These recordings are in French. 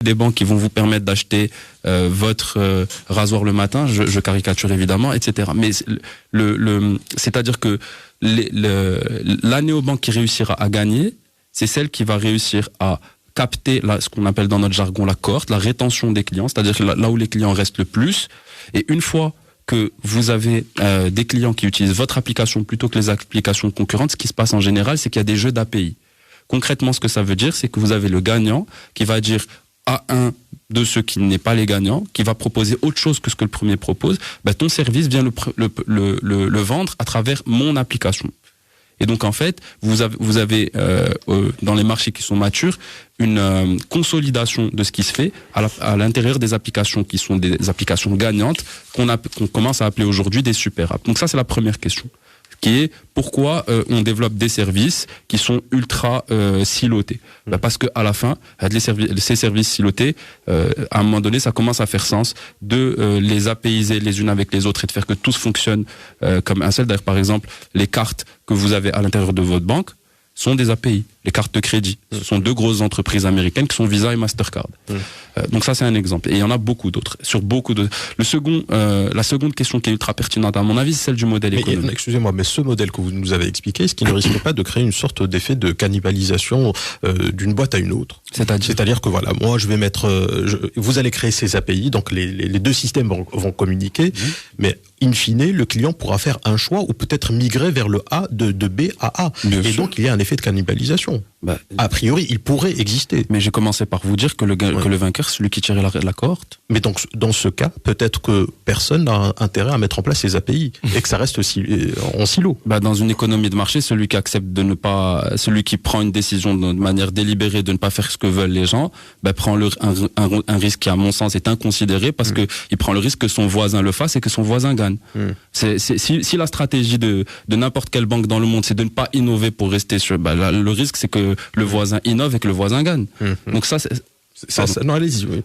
des banques qui vont vous permettre d'acheter votre rasoir le matin, je caricature évidemment, etc. Mais c'est-à-dire que la néobanque qui réussira à gagner, c'est celle qui va réussir à capter ce qu'on appelle dans notre jargon la cohorte, la rétention des clients, c'est-à-dire là où les clients restent le plus. Et une fois que vous avez des clients qui utilisent votre application plutôt que les applications concurrentes, ce qui se passe en général, c'est qu'il y a des jeux d'API. Concrètement, ce que ça veut dire, c'est que vous avez le gagnant qui va dire à un de ceux qui n'est pas les gagnants, qui va proposer autre chose que ce que le premier propose, ton service vient le vendre à travers mon application. Et donc en fait, vous avez dans les marchés qui sont matures une consolidation de ce qui se fait à l'intérieur des applications qui sont des applications gagnantes qu'on commence à appeler aujourd'hui des super apps. Donc ça, c'est la première question, qui est pourquoi on développe des services qui sont ultra silotés. Parce que à la fin, ces services silotés, à un moment donné, ça commence à faire sens de les apaiser les unes avec les autres et de faire que tout fonctionne comme un seul. D'ailleurs, par exemple, les cartes que vous avez à l'intérieur de votre banque sont des API, les cartes de crédit. Ce sont deux grosses entreprises américaines qui sont Visa et Mastercard. Donc ça, c'est un exemple. Et il y en a beaucoup d'autres. Sur beaucoup d'autres. La seconde question qui est ultra pertinente, à mon avis, c'est celle du modèle économique. Excusez-moi, mais ce modèle que vous nous avez expliqué, est-ce qu'il ne risque pas de créer une sorte d'effet de cannibalisation d'une boîte à une autre ? C'est-à-dire que voilà, moi, je vais mettre... vous allez créer ces API, donc les deux systèmes vont communiquer, mais in fine, le client pourra faire un choix ou peut-être migrer vers le A de B à A. Et donc, il y a un effet de cannibalisation. A priori, il pourrait exister. Mais j'ai commencé par vous dire que le vainqueur, c'est celui qui tirait la cohorte. Mais donc, dans ce cas, peut-être que personne n'a intérêt à mettre en place ces API et que ça reste aussi en silo. Dans une économie de marché, celui qui prend une décision de manière délibérée de ne pas faire ce que veulent les gens, prend un risque qui, à mon sens, est inconsidéré parce que il prend le risque que son voisin le fasse et que son voisin gagne. Si la stratégie de n'importe quelle banque dans le monde, c'est de ne pas innover pour rester sur, le risque, c'est que le voisin innove et que le voisin gagne. Donc ça, non, allez-y. Oui.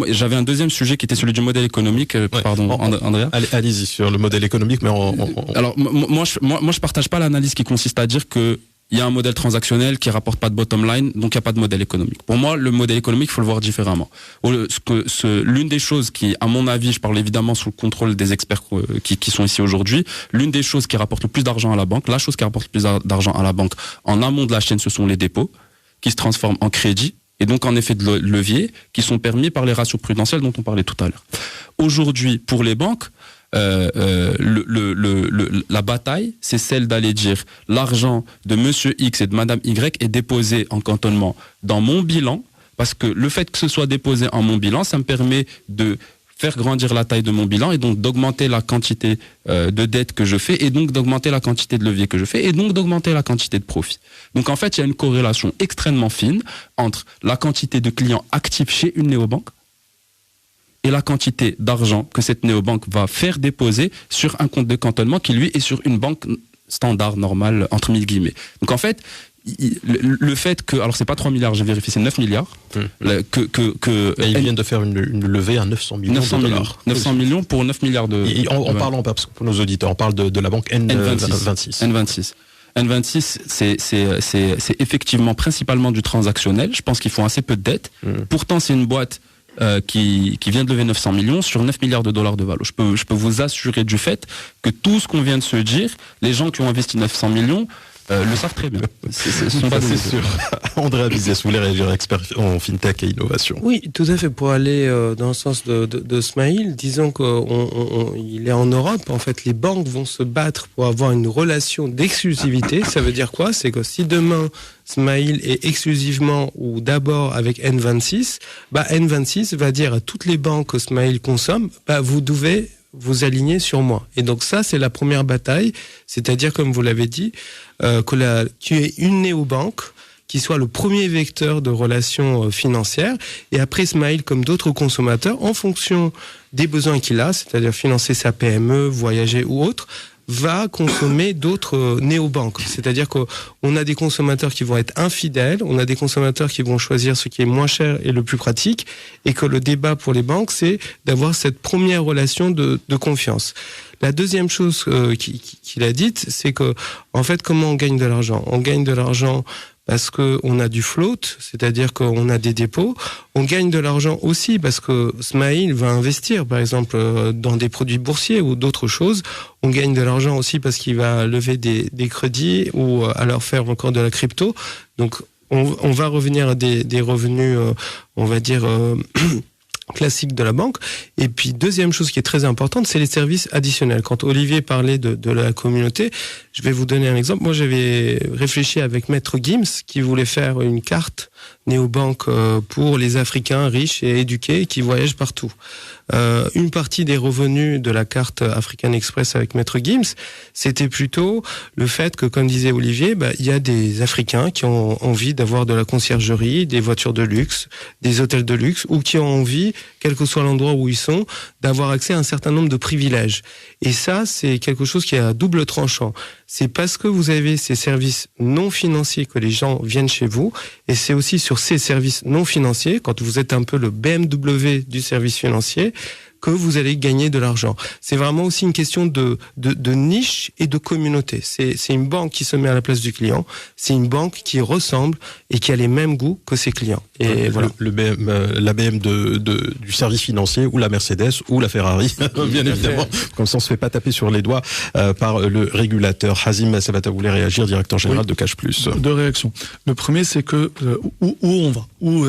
J'avais un deuxième sujet qui était celui du modèle économique. Pardon, Andrea. Allez-y sur le modèle économique, mais Alors moi, je partage pas l'analyse qui consiste à dire que il y a un modèle transactionnel qui rapporte pas de bottom line, donc il n'y a pas de modèle économique. Pour moi, le modèle économique, il faut le voir différemment. L'une des choses qui, à mon avis, je parle évidemment sous le contrôle des experts qui sont ici aujourd'hui, l'une des choses qui rapporte le plus d'argent à la banque, la chose qui rapporte le plus d'argent à la banque en amont de la chaîne, ce sont les dépôts, qui se transforment en crédit, et donc en effet de levier, qui sont permis par les ratios prudentiels dont on parlait tout à l'heure. Aujourd'hui, pour les banques, la bataille, c'est celle d'aller dire l'argent de monsieur X et de madame Y est déposé en cantonnement dans mon bilan, parce que le fait que ce soit déposé en mon bilan, ça me permet de faire grandir la taille de mon bilan et donc d'augmenter la quantité de dette que je fais et donc d'augmenter la quantité de levier que je fais et donc d'augmenter la quantité de profit. Donc en fait, il y a une corrélation extrêmement fine entre la quantité de clients actifs chez une néobanque et la quantité d'argent que cette néobanque va faire déposer sur un compte de cantonnement qui, lui, est sur une banque standard, normale, entre mille guillemets. Donc en fait, le fait que... Alors c'est pas 3 milliards, j'ai vérifié, c'est 9 milliards. Ils viennent de faire une levée à 900 millions de dollars. 900 millions pour 9 milliards de... En parlant, parce que pour nos auditeurs, on parle de la banque N26. N26, c'est effectivement principalement du transactionnel. Je pense qu'ils font assez peu de dettes. Pourtant, c'est une boîte qui vient de lever 900 millions sur 9 milliards de dollars de valo. Je peux vous assurer du fait que tout ce qu'on vient de se dire, les gens qui ont investi 900 millions le savent très bien. C'est sûr. Andrea Bizès, vous voulez réagir, expert en fintech et innovation? Oui, tout à fait. Pour aller dans le sens de Smaïl, disons qu'il est en Europe. En fait, les banques vont se battre pour avoir une relation d'exclusivité. Ça veut dire quoi? C'est que si demain Smaïl est exclusivement ou d'abord avec N26, N26 va dire à toutes les banques que Smaïl consomme, vous devez vous aligner sur moi. Et donc ça, c'est la première bataille, c'est-à-dire, comme vous l'avez dit, qu'il y ait une néobanque qui soit le premier vecteur de relations financières, et après Smaïl, comme d'autres consommateurs, en fonction des besoins qu'il a, c'est-à-dire financer sa PME, voyager ou autre, va consommer d'autres néobanques. C'est-à-dire qu'on a des consommateurs qui vont être infidèles, on a des consommateurs qui vont choisir ce qui est moins cher et le plus pratique, et que le débat pour les banques, c'est d'avoir cette première relation de confiance. La deuxième chose qu'il a dite, c'est que, en fait, comment on gagne de l'argent? On gagne de l'argent parce que on a du float, c'est-à-dire qu'on a des dépôts. On gagne de l'argent aussi parce que Smaïl va investir, par exemple, dans des produits boursiers ou d'autres choses. On gagne de l'argent aussi parce qu'il va lever des crédits ou alors faire encore de la crypto. Donc, on va revenir à des revenus, on va dire, classique de la banque. Et puis, deuxième chose qui est très importante, c'est les services additionnels. Quand Olivier parlait de la communauté, je vais vous donner un exemple. Moi, j'avais réfléchi avec Maître Gims qui voulait faire une carte néobanque pour les Africains riches et éduqués qui voyagent partout. Une partie des revenus de la carte African Express avec Maître Gims, c'était plutôt le fait que, comme disait Olivier, il y a des Africains qui ont envie d'avoir de la conciergerie, des voitures de luxe, des hôtels de luxe, ou qui ont envie, quel que soit l'endroit où ils sont, d'avoir accès à un certain nombre de privilèges. Et ça, c'est quelque chose qui est à double tranchant. C'est parce que vous avez ces services non financiers que les gens viennent chez vous, et c'est aussi sur ces services non financiers, quand vous êtes un peu le BMW du service financier, que vous allez gagner de l'argent. C'est vraiment aussi une question de niche et de communauté. C'est une banque qui se met à la place du client. C'est une banque qui ressemble et qui a les mêmes goûts que ses clients. Et voilà. La BM du service financier ou la Mercedes ou la Ferrari, bien évidemment. Comme ça, on se fait pas taper sur les doigts par le régulateur. Hazim Sabata voulait réagir, directeur général de Cash Plus. Deux réactions. Le premier, c'est que où on va, où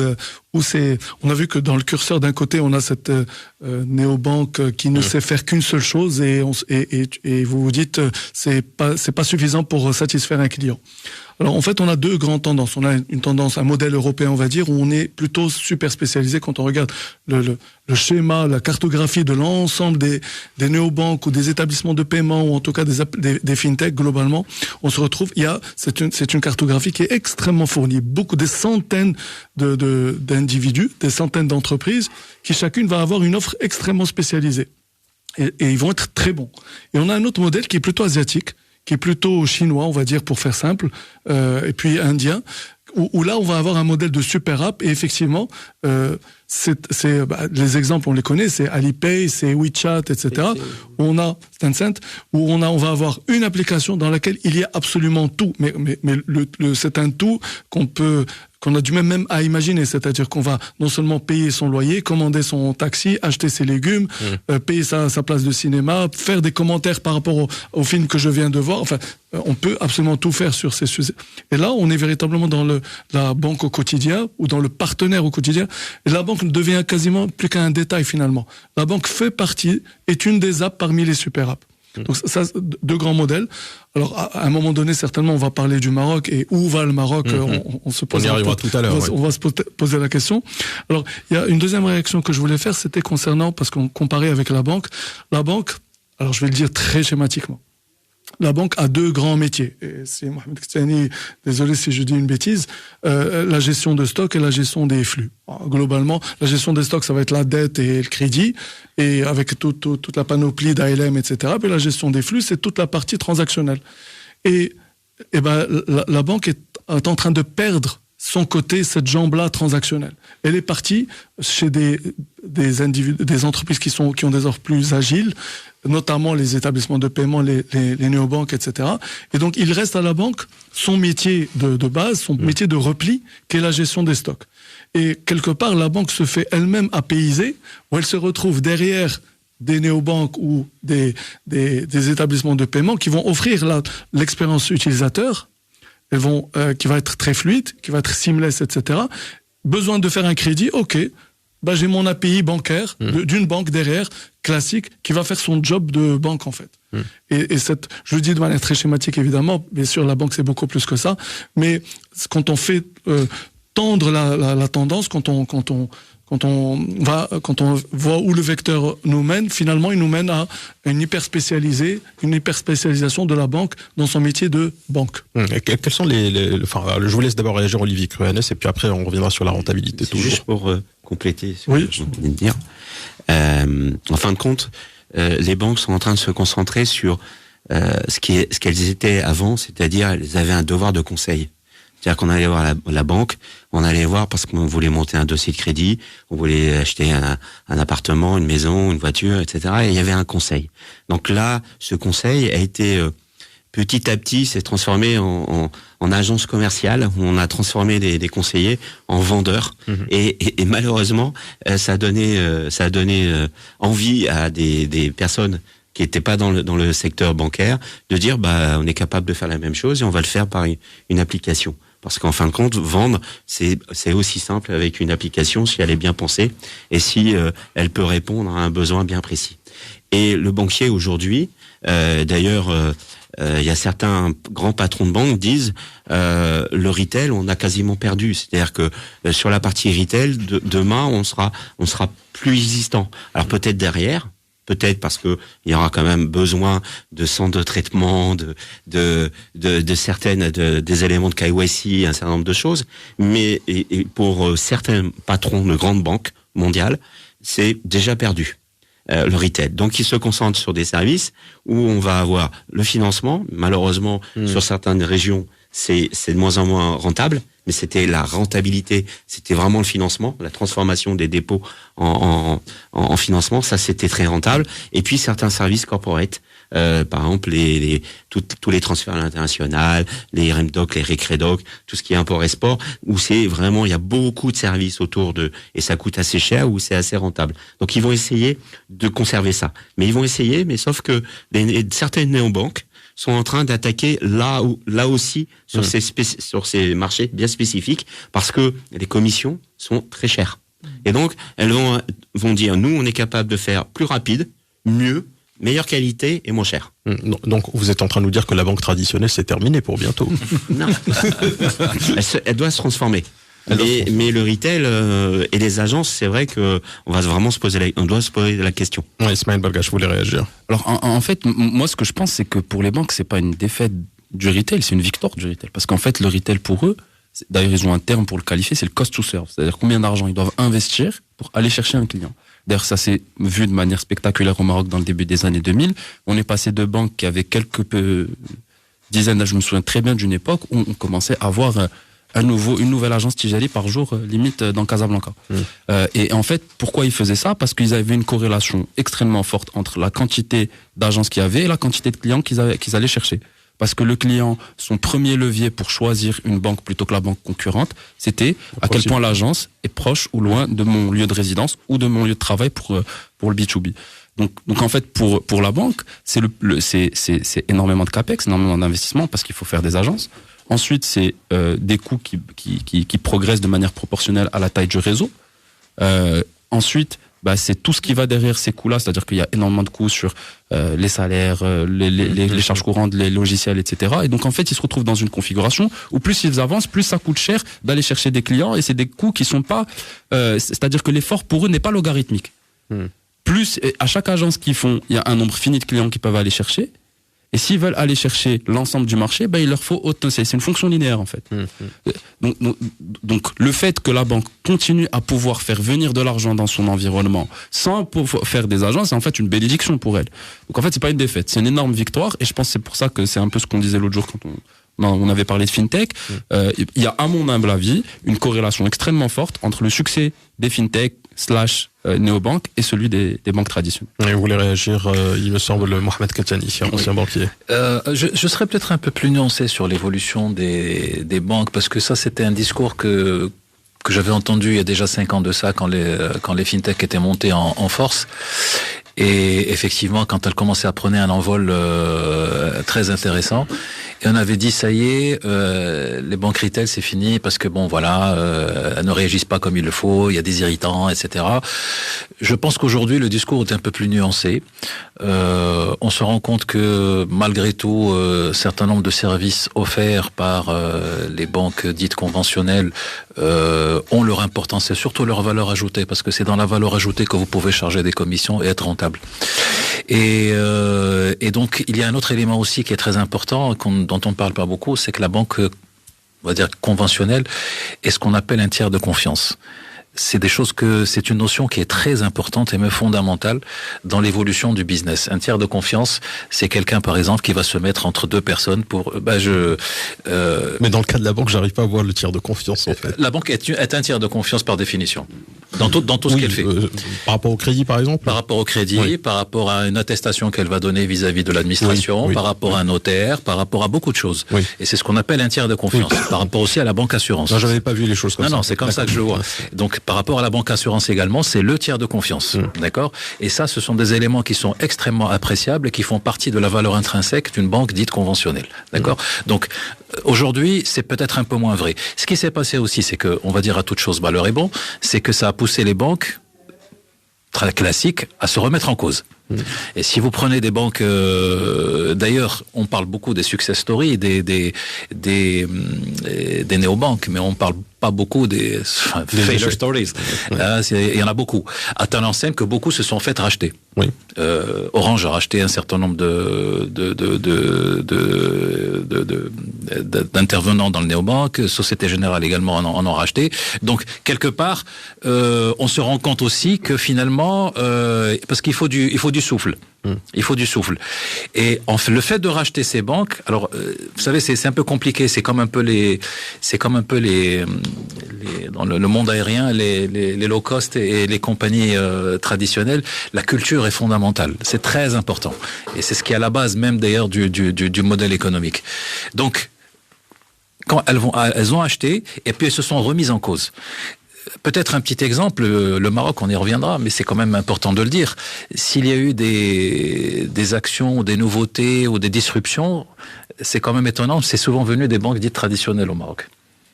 c'est. On a vu que dans le curseur d'un côté, on a cette néobanque qui ne sait faire qu'une seule chose et vous vous dites c'est pas suffisant pour satisfaire un client. Alors en fait, on a deux grandes tendances. On a une tendance, un modèle européen, on va dire, où on est plutôt super spécialisé. Quand on regarde le schéma, la cartographie de l'ensemble des néobanques ou des établissements de paiement ou en tout cas des fintechs globalement, on se retrouve. C'est une cartographie qui est extrêmement fournie. Des centaines d'individus, des centaines d'entreprises qui chacune va avoir une offre extrêmement spécialisée. Et ils vont être très bons. Et on a un autre modèle qui est plutôt asiatique, qui est plutôt chinois, on va dire, pour faire simple, et puis indien, où là, on va avoir un modèle de super app, et effectivement, les exemples, on les connaît, c'est Alipay, c'est WeChat, etc., où on a Tencent, où on va avoir une application dans laquelle il y a absolument tout, mais c'est un tout qu'on a du même à imaginer, c'est-à-dire qu'on va non seulement payer son loyer, commander son taxi, acheter ses légumes, payer sa place de cinéma, faire des commentaires par rapport au film que je viens de voir. Enfin, on peut absolument tout faire sur ces sujets. Et là, on est véritablement dans la banque au quotidien ou dans le partenaire au quotidien. Et la banque devient quasiment plus qu'un détail finalement. La banque est une des apps parmi les super apps. Donc ça, deux grands modèles. Alors à un moment donné, certainement, on va parler du Maroc et où va le Maroc. On se pose. On y arrivera tout à l'heure. On va se poser la question. Alors il y a une deuxième réaction que je voulais faire, c'était concernant, parce qu'on comparait avec la banque. La banque, alors je vais le dire très schématiquement. La banque a deux grands métiers. Et c'est Mohamed Khtani, désolé si je dis une bêtise, la gestion de stock et la gestion des flux. Alors, globalement, la gestion des stocks, ça va être la dette et le crédit, et avec toute la panoplie d'ALM, etc. Puis la gestion des flux, c'est toute la partie transactionnelle. Et la banque est en train de perdre son côté, cette jambe-là transactionnelle. Elle est partie chez des individus, des entreprises qui ont des offres plus agiles, notamment les établissements de paiement, les néobanques, etc. Et donc, il reste à la banque son métier de base, son métier de repli, qui est la gestion des stocks. Et quelque part, la banque se fait elle-même apaiser, où elle se retrouve derrière des néobanques ou des établissements de paiement qui vont offrir l'expérience utilisateur, qui va être très fluide, qui va être seamless, etc. Besoin de faire un crédit, ok, j'ai mon API bancaire d'une banque derrière, classique, qui va faire son job de banque en fait. Et je le dis de manière très schématique évidemment, bien sûr la banque c'est beaucoup plus que ça, mais quand on fait tendre la tendance, quand on voit où le vecteur nous mène, finalement, il nous mène à une hyperspécialisation de la banque dans son métier de banque. Quels sont je vous laisse d'abord réagir Olivier Cruanes et puis après on reviendra sur la rentabilité. Juste pour compléter ce que je venais de dire. En fin de compte, les banques sont en train de se concentrer sur ce qu'elles étaient avant, c'est-à-dire elles avaient un devoir de conseil. C'est-à-dire qu'on allait voir la banque, on allait voir parce qu'on voulait monter un dossier de crédit, on voulait acheter un appartement, une maison, une voiture, etc. Et il y avait un conseil. Donc là, ce conseil a été petit à petit s'est transformé en agence commerciale, où on a transformé des conseillers en vendeurs. Et malheureusement, ça a donné envie à des personnes qui n'étaient pas dans le secteur bancaire de dire on est capable de faire la même chose et on va le faire par une application. Parce qu'en fin de compte, vendre, c'est aussi simple avec une application si elle est bien pensée et si elle peut répondre à un besoin bien précis. Et le banquier aujourd'hui, d'ailleurs, il y a certains grands patrons de banque disent le retail, on a quasiment perdu. C'est-à-dire que sur la partie retail, demain, on sera plus existant. Alors peut-être derrière. Peut-être parce que il y aura quand même besoin de centres de traitement, de certaines des éléments de KYC, un certain nombre de choses. Mais et pour certains patrons de grandes banques mondiales, c'est déjà perdu le retail. Donc ils se concentrent sur des services où on va avoir le financement. Malheureusement, sur certaines régions, c'est de moins en moins rentable. Mais c'était la rentabilité, c'était vraiment le financement, la transformation des dépôts en financement, ça c'était très rentable. Et puis certains services corporate, par exemple tous les transferts à l'international, les REMDOC, les RECREDOC, tout ce qui est import-export, où c'est vraiment, il y a beaucoup de services autour et ça coûte assez cher, où c'est assez rentable. Donc ils vont essayer de conserver ça. Mais ils vont essayer, mais sauf que certaines néobanques sont en train d'attaquer là aussi sur ces marchés bien spécifiques parce que les commissions sont très chères. Et donc elles vont dire nous on est capable de faire plus rapide, mieux, meilleure qualité et moins cher. Donc vous êtes en train de nous dire que la banque traditionnelle c'est terminé pour bientôt. Non. Elle doit se transformer. Mais le retail et les agences, c'est vrai que on doit se poser la question. Ouais, Ismaël Balga, je voulais réagir. Alors en fait, moi ce que je pense, c'est que pour les banques, c'est pas une défaite du retail, c'est une victoire du retail. Parce qu'en fait, le retail pour eux, d'ailleurs ils ont un terme pour le qualifier, c'est le cost to serve. C'est-à-dire combien d'argent ils doivent investir pour aller chercher un client. D'ailleurs, ça s'est vu de manière spectaculaire au Maroc dans le début des années 2000. On est passé de banques qui avaient quelques dizaines, je me souviens très bien d'une époque où on commençait à avoir une nouvelle agence Tijari par jour, limite dans Casablanca. Et en fait, pourquoi ils faisaient ça? Parce qu'ils avaient une corrélation extrêmement forte entre la quantité d'agences qu'il y avait et la quantité de clients qu'ils allaient chercher. Parce que le client, son premier levier pour choisir une banque plutôt que la banque concurrente, c'était à quel point l'agence est proche ou loin de mon lieu de résidence ou de mon lieu de travail pour le B2B. Donc en fait, pour la banque, c'est énormément de capex, énormément d'investissement parce qu'il faut faire des agences. Ensuite, c'est des coûts qui progressent de manière proportionnelle à la taille du réseau. Ensuite, c'est tout ce qui va derrière ces coûts-là, c'est-à-dire qu'il y a énormément de coûts sur les salaires, les charges courantes, les logiciels, etc. Et donc en fait, ils se retrouvent dans une configuration où plus ils avancent, plus ça coûte cher d'aller chercher des clients, et c'est des coûts qui sont pas... c'est-à-dire que l'effort pour eux n'est pas logarithmique. Plus, à chaque agence qu'ils font, il y a un nombre fini de clients qu'ils peuvent aller chercher. Et s'ils veulent aller chercher l'ensemble du marché, il leur faut c'est une fonction linéaire en fait. Donc le fait que la banque continue à pouvoir faire venir de l'argent dans son environnement sans pouvoir faire des agences, c'est en fait une bénédiction pour elle. Donc en fait, c'est pas une défaite, c'est une énorme victoire, et je pense que c'est pour ça que c'est un peu ce qu'on disait l'autre jour quand on avait parlé de FinTech. Il y a, à mon humble avis, une corrélation extrêmement forte entre le succès des FinTech / néobanques et celui des banques traditionnelles. Et vous voulez réagir, il me semble, Mohamed Katani, ancien banquier. Je serais peut-être un peu plus nuancé sur l'évolution des banques, parce que ça, c'était un discours que j'avais entendu il y a déjà 5 ans de ça, quand les FinTech étaient montés en force. Et effectivement, quand elles commençaient à prendre un envol très intéressant, et on avait dit ça y est, les banques retail c'est fini parce que elles ne réagissent pas comme il le faut, il y a des irritants, etc. Je pense qu'aujourd'hui le discours est un peu plus nuancé. On se rend compte que malgré tout, certain nombre de services offerts par les banques dites conventionnelles ont leur importance et surtout leur valeur ajoutée, parce que c'est dans la valeur ajoutée que vous pouvez charger des commissions et être rentable. Et donc il y a un autre élément aussi qui est très important, dont on ne parle pas beaucoup, c'est que la banque, on va dire conventionnelle, est ce qu'on appelle un tiers de confiance. c'est une notion qui est très importante et même fondamentale dans l'évolution du business. Un tiers de confiance, c'est quelqu'un, par exemple, qui va se mettre entre deux personnes pour, Mais dans le cas de la banque, j'arrive pas à voir le tiers de confiance, en fait. La banque est un tiers de confiance par définition. Dans tout ce qu'elle fait. Par rapport au crédit, par exemple? Par rapport au crédit, par rapport à une attestation qu'elle va donner vis-à-vis de l'administration, par rapport à un notaire, par rapport à beaucoup de choses. Et c'est ce qu'on appelle un tiers de confiance. Par rapport aussi à la banque assurance. Non, j'avais pas vu les choses comme ça. Non, c'est comme ça que je le vois. Donc, par rapport à la banque assurance également, c'est le tiers de confiance. D'accord? Et ça, ce sont des éléments qui sont extrêmement appréciables et qui font partie de la valeur intrinsèque d'une banque dite conventionnelle. D'accord? Donc, aujourd'hui, c'est peut-être un peu moins vrai. Ce qui s'est passé aussi, c'est que, on va dire à toute chose malheur est bon, c'est que ça a poussé les banques très classiques à se remettre en cause. Et si vous prenez des banques, d'ailleurs, on parle beaucoup des success stories, des néobanques, mais on parle pas beaucoup des failure stories. Il y en a beaucoup. À telle enseigne que beaucoup se sont fait racheter. Orange a racheté un certain nombre d'intervenants dans le néobanque. Société Générale également en ont racheté. Donc, quelque part, on se rend compte aussi que finalement, parce qu'il faut du souffle. Il faut du souffle. Et le fait de racheter ces banques, alors vous savez, c'est un peu compliqué. C'est comme un peu dans le monde aérien, les low cost et les compagnies traditionnelles. La culture est fondamentale. C'est très important. Et c'est ce qui est à la base même d'ailleurs du modèle économique. Donc, quand elles ont acheté et puis elles se sont remises en cause. Peut-être un petit exemple, le Maroc, on y reviendra, mais c'est quand même important de le dire. S'il y a eu des actions, ou des nouveautés ou des disruptions, c'est quand même étonnant, c'est souvent venu des banques dites traditionnelles au Maroc.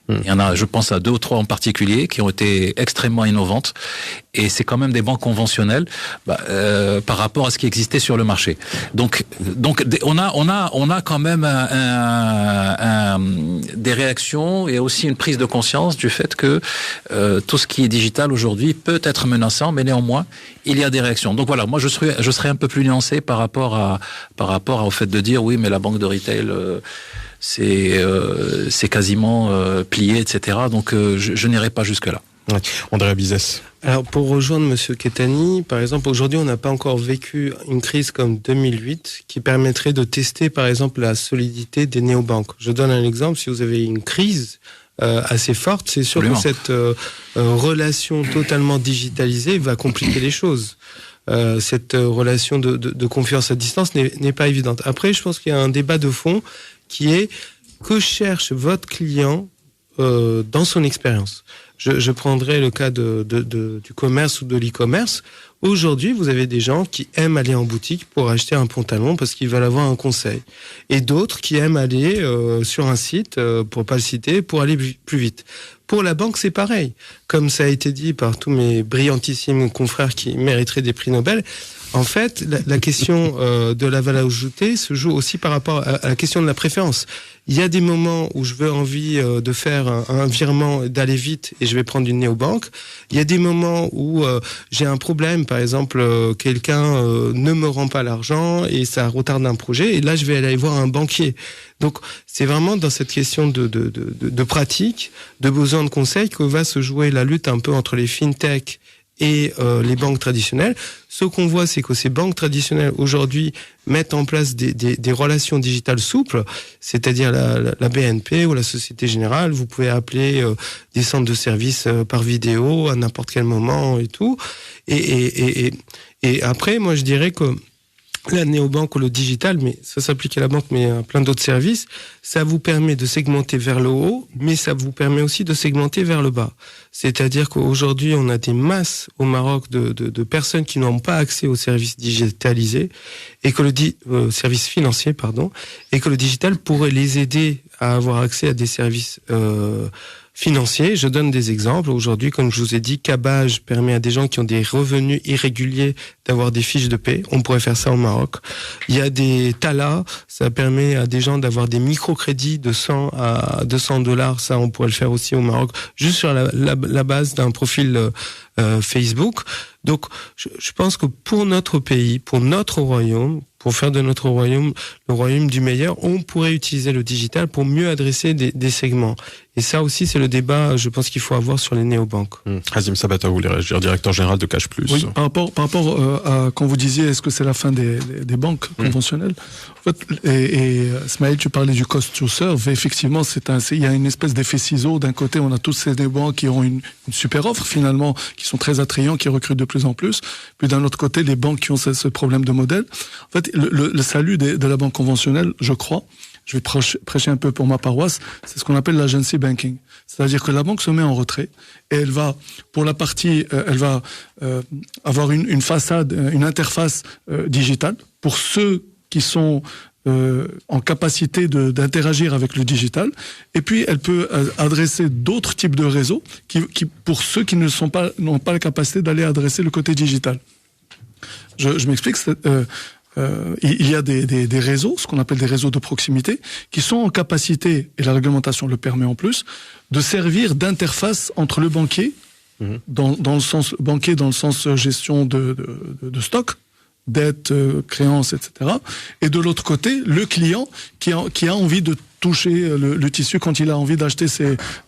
Il y en a, je pense à 2 ou 3 en particulier, qui ont été extrêmement innovantes. Et c'est quand même des banques conventionnelles par rapport à ce qui existait sur le marché. Donc on a quand même des réactions et aussi une prise de conscience du fait que tout ce qui est digital aujourd'hui peut être menaçant, mais néanmoins il y a des réactions. Donc voilà, moi je serais un peu plus nuancé par rapport au fait de dire oui, mais la banque de retail c'est quasiment plié, etc. Donc je n'irai pas jusque-là. Andrea Bizès. Alors pour rejoindre Monsieur Kettani, par exemple, aujourd'hui on n'a pas encore vécu une crise comme 2008 qui permettrait de tester par exemple la solidité des néobanques. Je donne un exemple, si vous avez une crise assez forte, c'est sûr que cette relation totalement digitalisée va compliquer les choses. Cette relation de confiance à distance n'est pas évidente. Après, je pense qu'il y a un débat de fond qui est que cherche votre client dans son expérience. Je prendrai le cas du commerce ou de l'e-commerce. Aujourd'hui, vous avez des gens qui aiment aller en boutique pour acheter un pantalon parce qu'ils veulent avoir un conseil. Et d'autres qui aiment aller sur un site, pour pas le citer, pour aller plus vite. Pour la banque, c'est pareil. Comme ça a été dit par tous mes brillantissimes confrères qui mériteraient des prix Nobel, en fait, la question de la valeur ajoutée se joue aussi par rapport à la question de la préférence. Il y a des moments où je veux envie de faire un virement, d'aller vite et je vais prendre une néobanque. Il y a des moments où j'ai un problème, par exemple, quelqu'un ne me rend pas l'argent et ça retarde un projet et là je vais aller voir un banquier. Donc c'est vraiment dans cette question de pratique, de besoin de conseils que va se jouer la lutte un peu entre les fintech et les banques traditionnelles. Ce qu'on voit, c'est que ces banques traditionnelles aujourd'hui mettent en place des relations digitales souples, c'est-à-dire la BNP ou la Société Générale. Vous pouvez appeler des centres de services par vidéo à n'importe quel moment et tout. Et après, moi, je dirais que la néobanque ou le digital, mais ça s'applique à la banque, mais à plein d'autres services, ça vous permet de segmenter vers le haut, mais ça vous permet aussi de segmenter vers le bas. C'est-à-dire qu'aujourd'hui, on a des masses au Maroc de personnes qui n'ont pas accès aux services digitalisés et que services financiers, pardon, et que le digital pourrait les aider à avoir accès à des services financiers. Je donne des exemples. Aujourd'hui, comme je vous ai dit, Cabage permet à des gens qui ont des revenus irréguliers d'avoir des fiches de paie. On pourrait faire ça au Maroc. Il y a des Tala, ça permet à des gens d'avoir des microcrédits de 100 à $200. Ça, on pourrait le faire aussi au Maroc, juste sur la base d'un profil Facebook. Donc, je pense que pour notre pays, pour notre royaume, pour faire de notre royaume le royaume du meilleur, on pourrait utiliser le digital pour mieux adresser des segments. Et ça aussi, c'est le débat, je pense qu'il faut avoir sur les néobanques. Hazim Sabata, vous voulez réagir, directeur général de Cash Plus. Oui, par rapport à quand vous disiez, est-ce que c'est la fin des banques conventionnelles? En fait, et Smaïl, tu parlais du cost to serve. Effectivement, il y a une espèce d'effet ciseau. D'un côté, on a tous ces banques qui ont une super offre finalement, qui sont très attrayants, qui recrutent de plus en plus. Puis d'un autre côté, les banques qui ont ce problème de modèle. En fait, le salut de la banque conventionnelle, je crois, je vais prêcher un peu pour ma paroisse, c'est ce qu'on appelle l'agency banking. C'est-à-dire que la banque se met en retrait et elle va, pour la partie, elle va avoir une façade, une interface digitale pour ceux qui sont en capacité d'interagir avec le digital. Et puis, elle peut adresser d'autres types de réseaux qui pour ceux qui n'ont pas la capacité d'aller adresser le côté digital. Je m'explique. Il y a des réseaux, ce qu'on appelle des réseaux de proximité, qui sont en capacité, et la réglementation le permet en plus, de servir d'interface entre le banquier, dans le sens banquier, dans le sens gestion de stock, dette, créances, etc. Et de l'autre côté, le client qui a envie de toucher le tissu quand il a envie d'acheter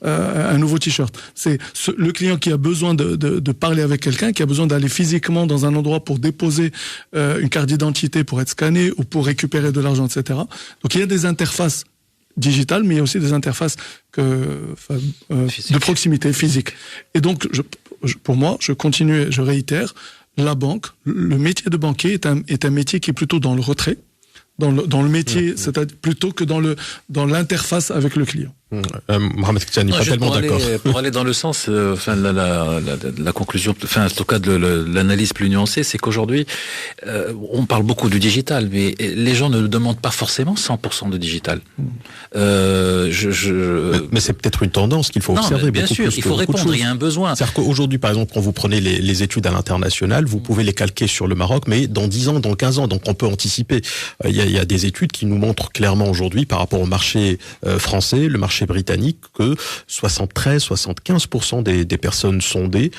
un nouveau t-shirt. C'est le client qui a besoin de parler avec quelqu'un, qui a besoin d'aller physiquement dans un endroit pour déposer une carte d'identité pour être scanné ou pour récupérer de l'argent, etc. Donc il y a des interfaces digitales, mais il y a aussi des interfaces de proximité physique. Et donc, pour moi, je continue, je réitère, la banque, le métier de banquier est un métier qui est plutôt dans le retrait, dans le métier, c'est-à-dire plutôt que dans l'interface avec le client. Mohamed Khtani, pas tellement d'accord. Pour aller dans le sens, la conclusion, en tout cas de l'analyse plus nuancée, c'est qu'aujourd'hui, on parle beaucoup du digital, mais les gens ne demandent pas forcément 100% de digital. Mais c'est peut-être une tendance qu'il faut observer. Bien sûr, il faut répondre, il y a un besoin. C'est-à-dire qu'aujourd'hui, par exemple, quand vous prenez les études à l'international, vous pouvez les calquer sur le Maroc, mais dans 10 ans, dans 15 ans, donc on peut anticiper. Il y a des études qui nous montrent clairement aujourd'hui, par rapport au marché français, le marché britannique, que 73-75% des personnes sondées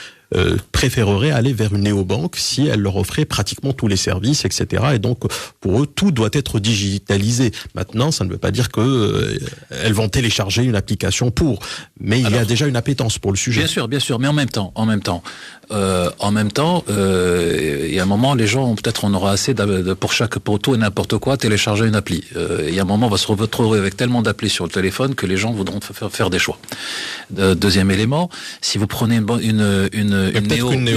préféreraient aller vers une néobanque si elle leur offrait pratiquement tous les services, etc. Et donc, pour eux, tout doit être digitalisé. Maintenant, ça ne veut pas dire que elles vont télécharger une application mais il y a déjà une appétence pour le sujet. Bien sûr, mais en même temps, il y a un moment, les gens, on aura assez pour tout et n'importe quoi, télécharger une appli. Il y a un moment, on va se retrouver avec tellement d'applis sur le téléphone que les gens voudront faire des choix. Deuxième élément, si vous prenez une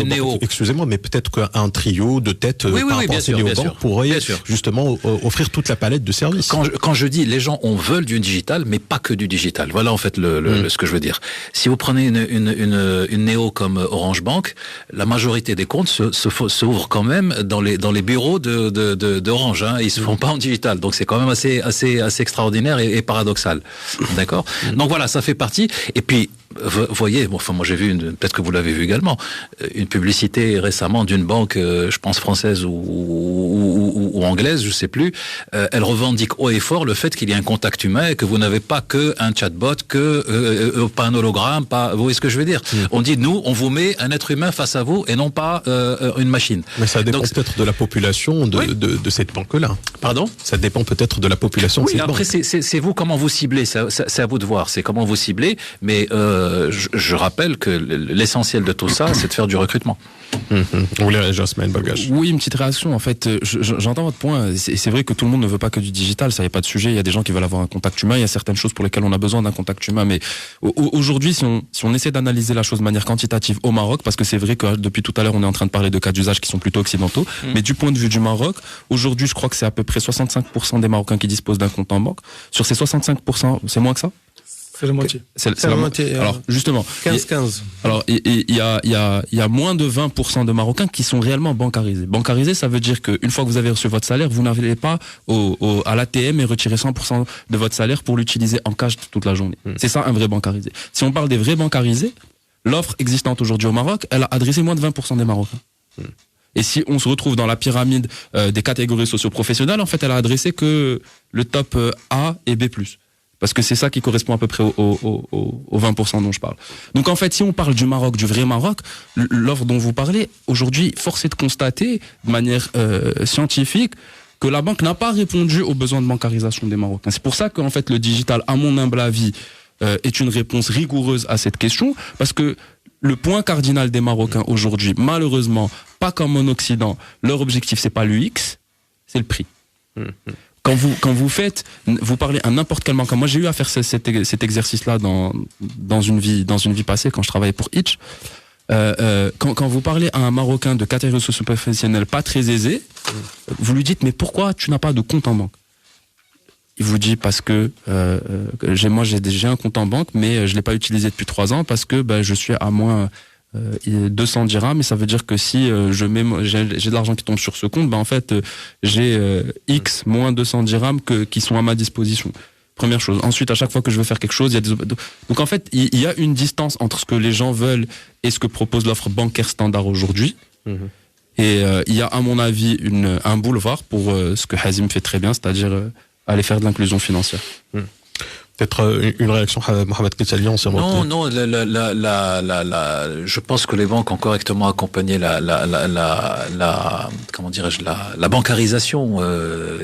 néo. Excusez-moi, mais peut-être qu'un trio de tête par rapport à ces néobanques pourrait justement offrir toute la palette de services. Quand je dis les gens veulent du digital, mais pas que du digital. Voilà en fait ce que je veux dire. Si vous prenez une néo comme Orange Bank, la majorité des comptes s'ouvrent quand même dans les bureaux d'Orange. Ils se font pas en digital, donc c'est quand même assez extraordinaire et paradoxal. D'accord. Donc voilà, ça fait partie. Et puis vous voyez, moi j'ai vu peut-être que vous l'avez vu également, une publicité récemment d'une banque, je pense française ou anglaise, je sais plus. Elle revendique haut et fort le fait qu'il y ait un contact humain et que vous n'avez pas que un chatbot, pas un hologramme, vous voyez ce que je veux dire. On dit nous, on vous met un être humain face à vous et non pas une machine. Mais ça dépend peut-être de la population de cette banque-là. Pardon ? Ça dépend peut-être de la population de cette banque. Après c'est vous comment vous ciblez, c'est à vous de voir, c'est comment vous ciblez, mais je rappelle que l'essentiel de tout ça, c'est de faire du recrutement. Vous voulez réagir, Smaïl Bagage ? Oui, une petite réaction. En fait, j'entends votre point. C'est vrai que tout le monde ne veut pas que du digital. Ça, y a pas de sujet. Il y a des gens qui veulent avoir un contact humain. Il y a certaines choses pour lesquelles on a besoin d'un contact humain. Mais aujourd'hui, si on essaie d'analyser la chose de manière quantitative au Maroc, parce que c'est vrai que depuis tout à l'heure, on est en train de parler de cas d'usage qui sont plutôt occidentaux. Mais du point de vue du Maroc, aujourd'hui, je crois que c'est à peu près 65% des Marocains qui disposent d'un compte en banque. Sur ces 65%, c'est moins que ça ? C'est la moitié. C'est la moitié. Alors, justement. 15-15. Alors, il y a moins de 20% de Marocains qui sont réellement bancarisés. Bancarisés, ça veut dire qu'une fois que vous avez reçu votre salaire, vous n'allez pas à l'ATM et retirer 100% de votre salaire pour l'utiliser en cash toute la journée. C'est ça, un vrai bancarisé. Si on parle des vrais bancarisés, l'offre existante aujourd'hui au Maroc, elle a adressé moins de 20% des Marocains. Et si on se retrouve dans la pyramide des catégories socio-professionnelles, en fait, elle a adressé que le top A et B+. Parce que c'est ça qui correspond à peu près aux 20% dont je parle. Donc en fait, si on parle du Maroc, du vrai Maroc, l'offre dont vous parlez, aujourd'hui, force est de constater de manière scientifique que la banque n'a pas répondu aux besoins de bancarisation des Marocains. C'est pour ça qu'en fait le digital, à mon humble avis, est une réponse rigoureuse à cette question, parce que le point cardinal des Marocains aujourd'hui, malheureusement, pas comme en Occident, leur objectif c'est pas l'UX, c'est le prix. Quand vous parlez à n'importe quel Marocain, moi j'ai eu à faire cet exercice-là dans une vie passée quand je travaillais pour Itch. Quand vous parlez à un Marocain de catégorie socio-professionnelle pas très aisée, vous lui dites mais pourquoi tu n'as pas de compte en banque? Il vous dit parce que j'ai un compte en banque mais je l'ai pas utilisé depuis 3 ans parce que je suis à moins 200 dirhams, et ça veut dire que si j'ai de l'argent qui tombe sur ce compte, en fait j'ai X moins 200 dirhams qui sont à ma disposition. Première chose. Ensuite, à chaque fois que je veux faire quelque chose, il y a donc en fait, il y a une distance entre ce que les gens veulent et ce que propose l'offre bancaire standard aujourd'hui. Et il y a, à mon avis, un boulevard pour ce que Hazim fait très bien, c'est-à-dire aller faire de l'inclusion financière. Peut-être une réaction, Mohamed Kessalian, c'est Non, je pense que les banques ont correctement accompagné comment dirais-je, la bancarisation,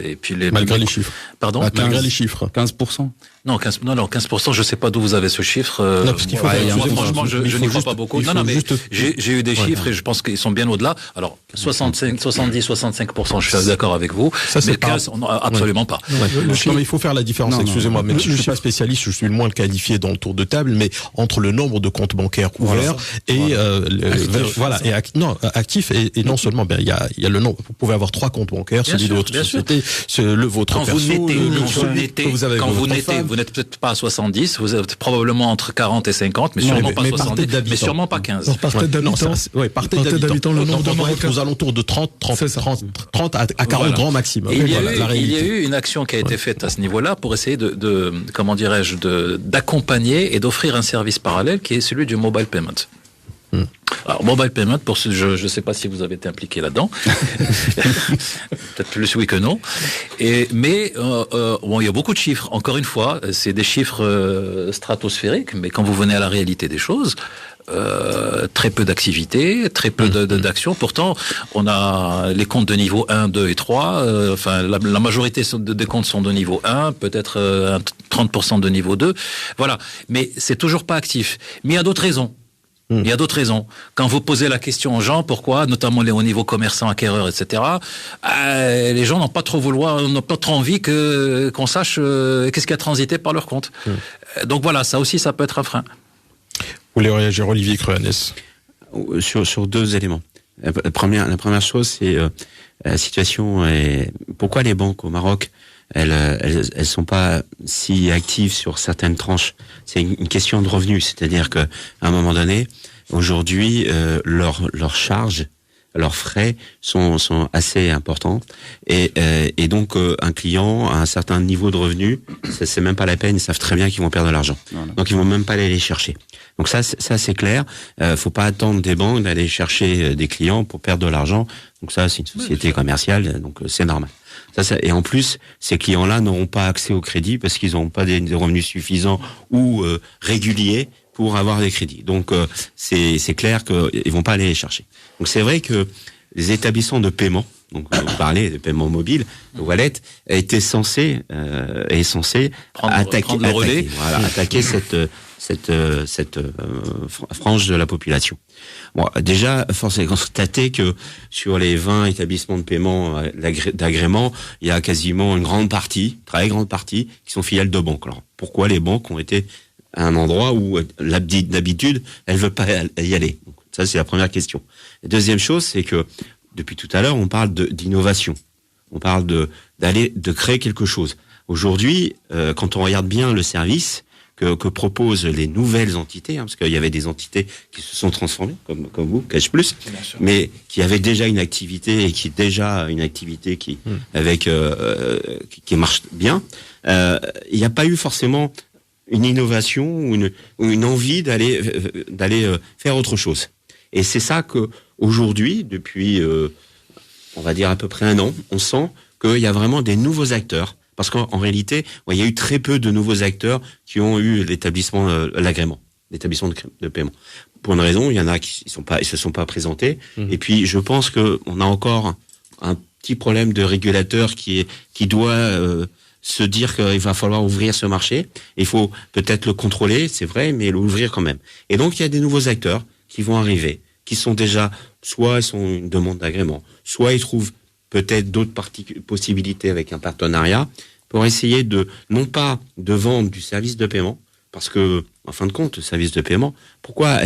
et puis malgré les chiffres. Pardon? Malgré les chiffres. 15%. Non, 15%, je sais pas d'où vous avez ce chiffre. Non, parce qu'il faut franchement, je n'y crois pas beaucoup. Non, mais j'ai eu des chiffres et je pense qu'ils sont bien au-delà. Alors, 65%, je suis d'accord avec vous. Ça, mais 15, absolument pas. Non, mais il faut faire la différence, excusez-moi, mais je suis pas spécialiste, je suis le moins le qualifié dans le tour de table, mais entre le nombre de comptes bancaires ouverts et actifs et non seulement, il y a le nombre. Vous pouvez avoir 3 comptes bancaires, celui de votre société, le vôtre perso, vous n'êtes peut-être pas à 70, vous êtes probablement entre 40 et 50, mais sûrement pas 70, mais sûrement pas 15. Par tête d'habitants, le nombre de Marocains aux alentours de 30 à 40 grands maximum. Il y a eu une action qui a été faite à ce niveau-là pour essayer d'accompagner et d'offrir un service parallèle qui est celui du mobile payment. Alors, mobile payment, je ne sais pas si vous avez été impliqué là-dedans. Peut-être plus oui que non. Mais il y a beaucoup de chiffres. Encore une fois, c'est des chiffres stratosphériques, mais quand vous venez à la réalité des choses, très peu d'activités, très peu d'actions. Pourtant, on a les comptes de niveau 1, 2 et 3. La majorité des comptes sont de niveau 1, peut-être 30% de niveau 2. Voilà. Mais c'est toujours pas actif. Mais il y a d'autres raisons. Il y a d'autres raisons. Quand vous posez la question aux gens, pourquoi, notamment au niveau commerçant, acquéreur, etc., les gens n'ont pas trop envie qu'on sache qu'est-ce qui a transité par leur compte. Donc voilà, ça aussi, ça peut être un frein. Vous voulez réagir, Olivier Cruanes? Sur 2 éléments. La première chose, c'est la situation. Pourquoi les banques au Maroc, elles sont pas si actives sur certaines tranches? C'est une question de revenus, c'est-à-dire que à un moment donné, aujourd'hui, leurs charges, leurs frais sont assez importants, et donc un client à un certain niveau de revenus, c'est même pas la peine, ils savent très bien qu'ils vont perdre de l'argent. Voilà. Donc ils vont même pas aller les chercher. Donc ça c'est clair. Faut pas attendre des banques d'aller chercher des clients pour perdre de l'argent. Donc ça, c'est une société commerciale, donc c'est normal. Et en plus, ces clients-là n'auront pas accès au crédit parce qu'ils n'auront pas des revenus suffisants ou réguliers pour avoir des crédits. Donc c'est clair qu'ils vont pas aller les chercher. Donc c'est vrai que les établissements de paiement, donc vous parlez de paiement mobile, le wallet, est censé attaquer cette frange de la population. Bon, déjà, force est de constater que sur les 20 établissements de paiement d'agrément, il y a quasiment une grande partie, très grande partie, qui sont filiales de banques. Alors, pourquoi les banques ont été à un endroit où d'habitude, elles ne veulent pas y aller? Donc, ça, c'est la première question. La deuxième chose, c'est que depuis tout à l'heure, on parle d'innovation. On parle de créer quelque chose. Aujourd'hui, quand on regarde bien le service que proposent les nouvelles entités, parce qu'il y avait des entités qui se sont transformées, comme vous, Cash Plus, mais qui avaient déjà une activité qui marche bien. Il n'y a pas eu forcément une innovation ou une envie d'aller faire autre chose. Et c'est ça que aujourd'hui, depuis on va dire à peu près 1 an, on sent qu'il y a vraiment des nouveaux acteurs. Parce qu'en réalité, il y a eu très peu de nouveaux acteurs qui ont eu l'agrément, l'établissement de paiement. Pour une raison, il y en a qui se sont pas présentés. Et puis, je pense que on a encore un petit problème de régulateur qui doit se dire qu'il va falloir ouvrir ce marché. Il faut peut-être le contrôler, c'est vrai, mais l'ouvrir quand même. Et donc, il y a des nouveaux acteurs qui vont arriver, qui sont déjà, soit ils sont une demande d'agrément, soit ils trouvent peut-être d'autres possibilités avec un partenariat pour essayer non pas de vendre du service de paiement, parce que, en fin de compte, le service de paiement, pourquoi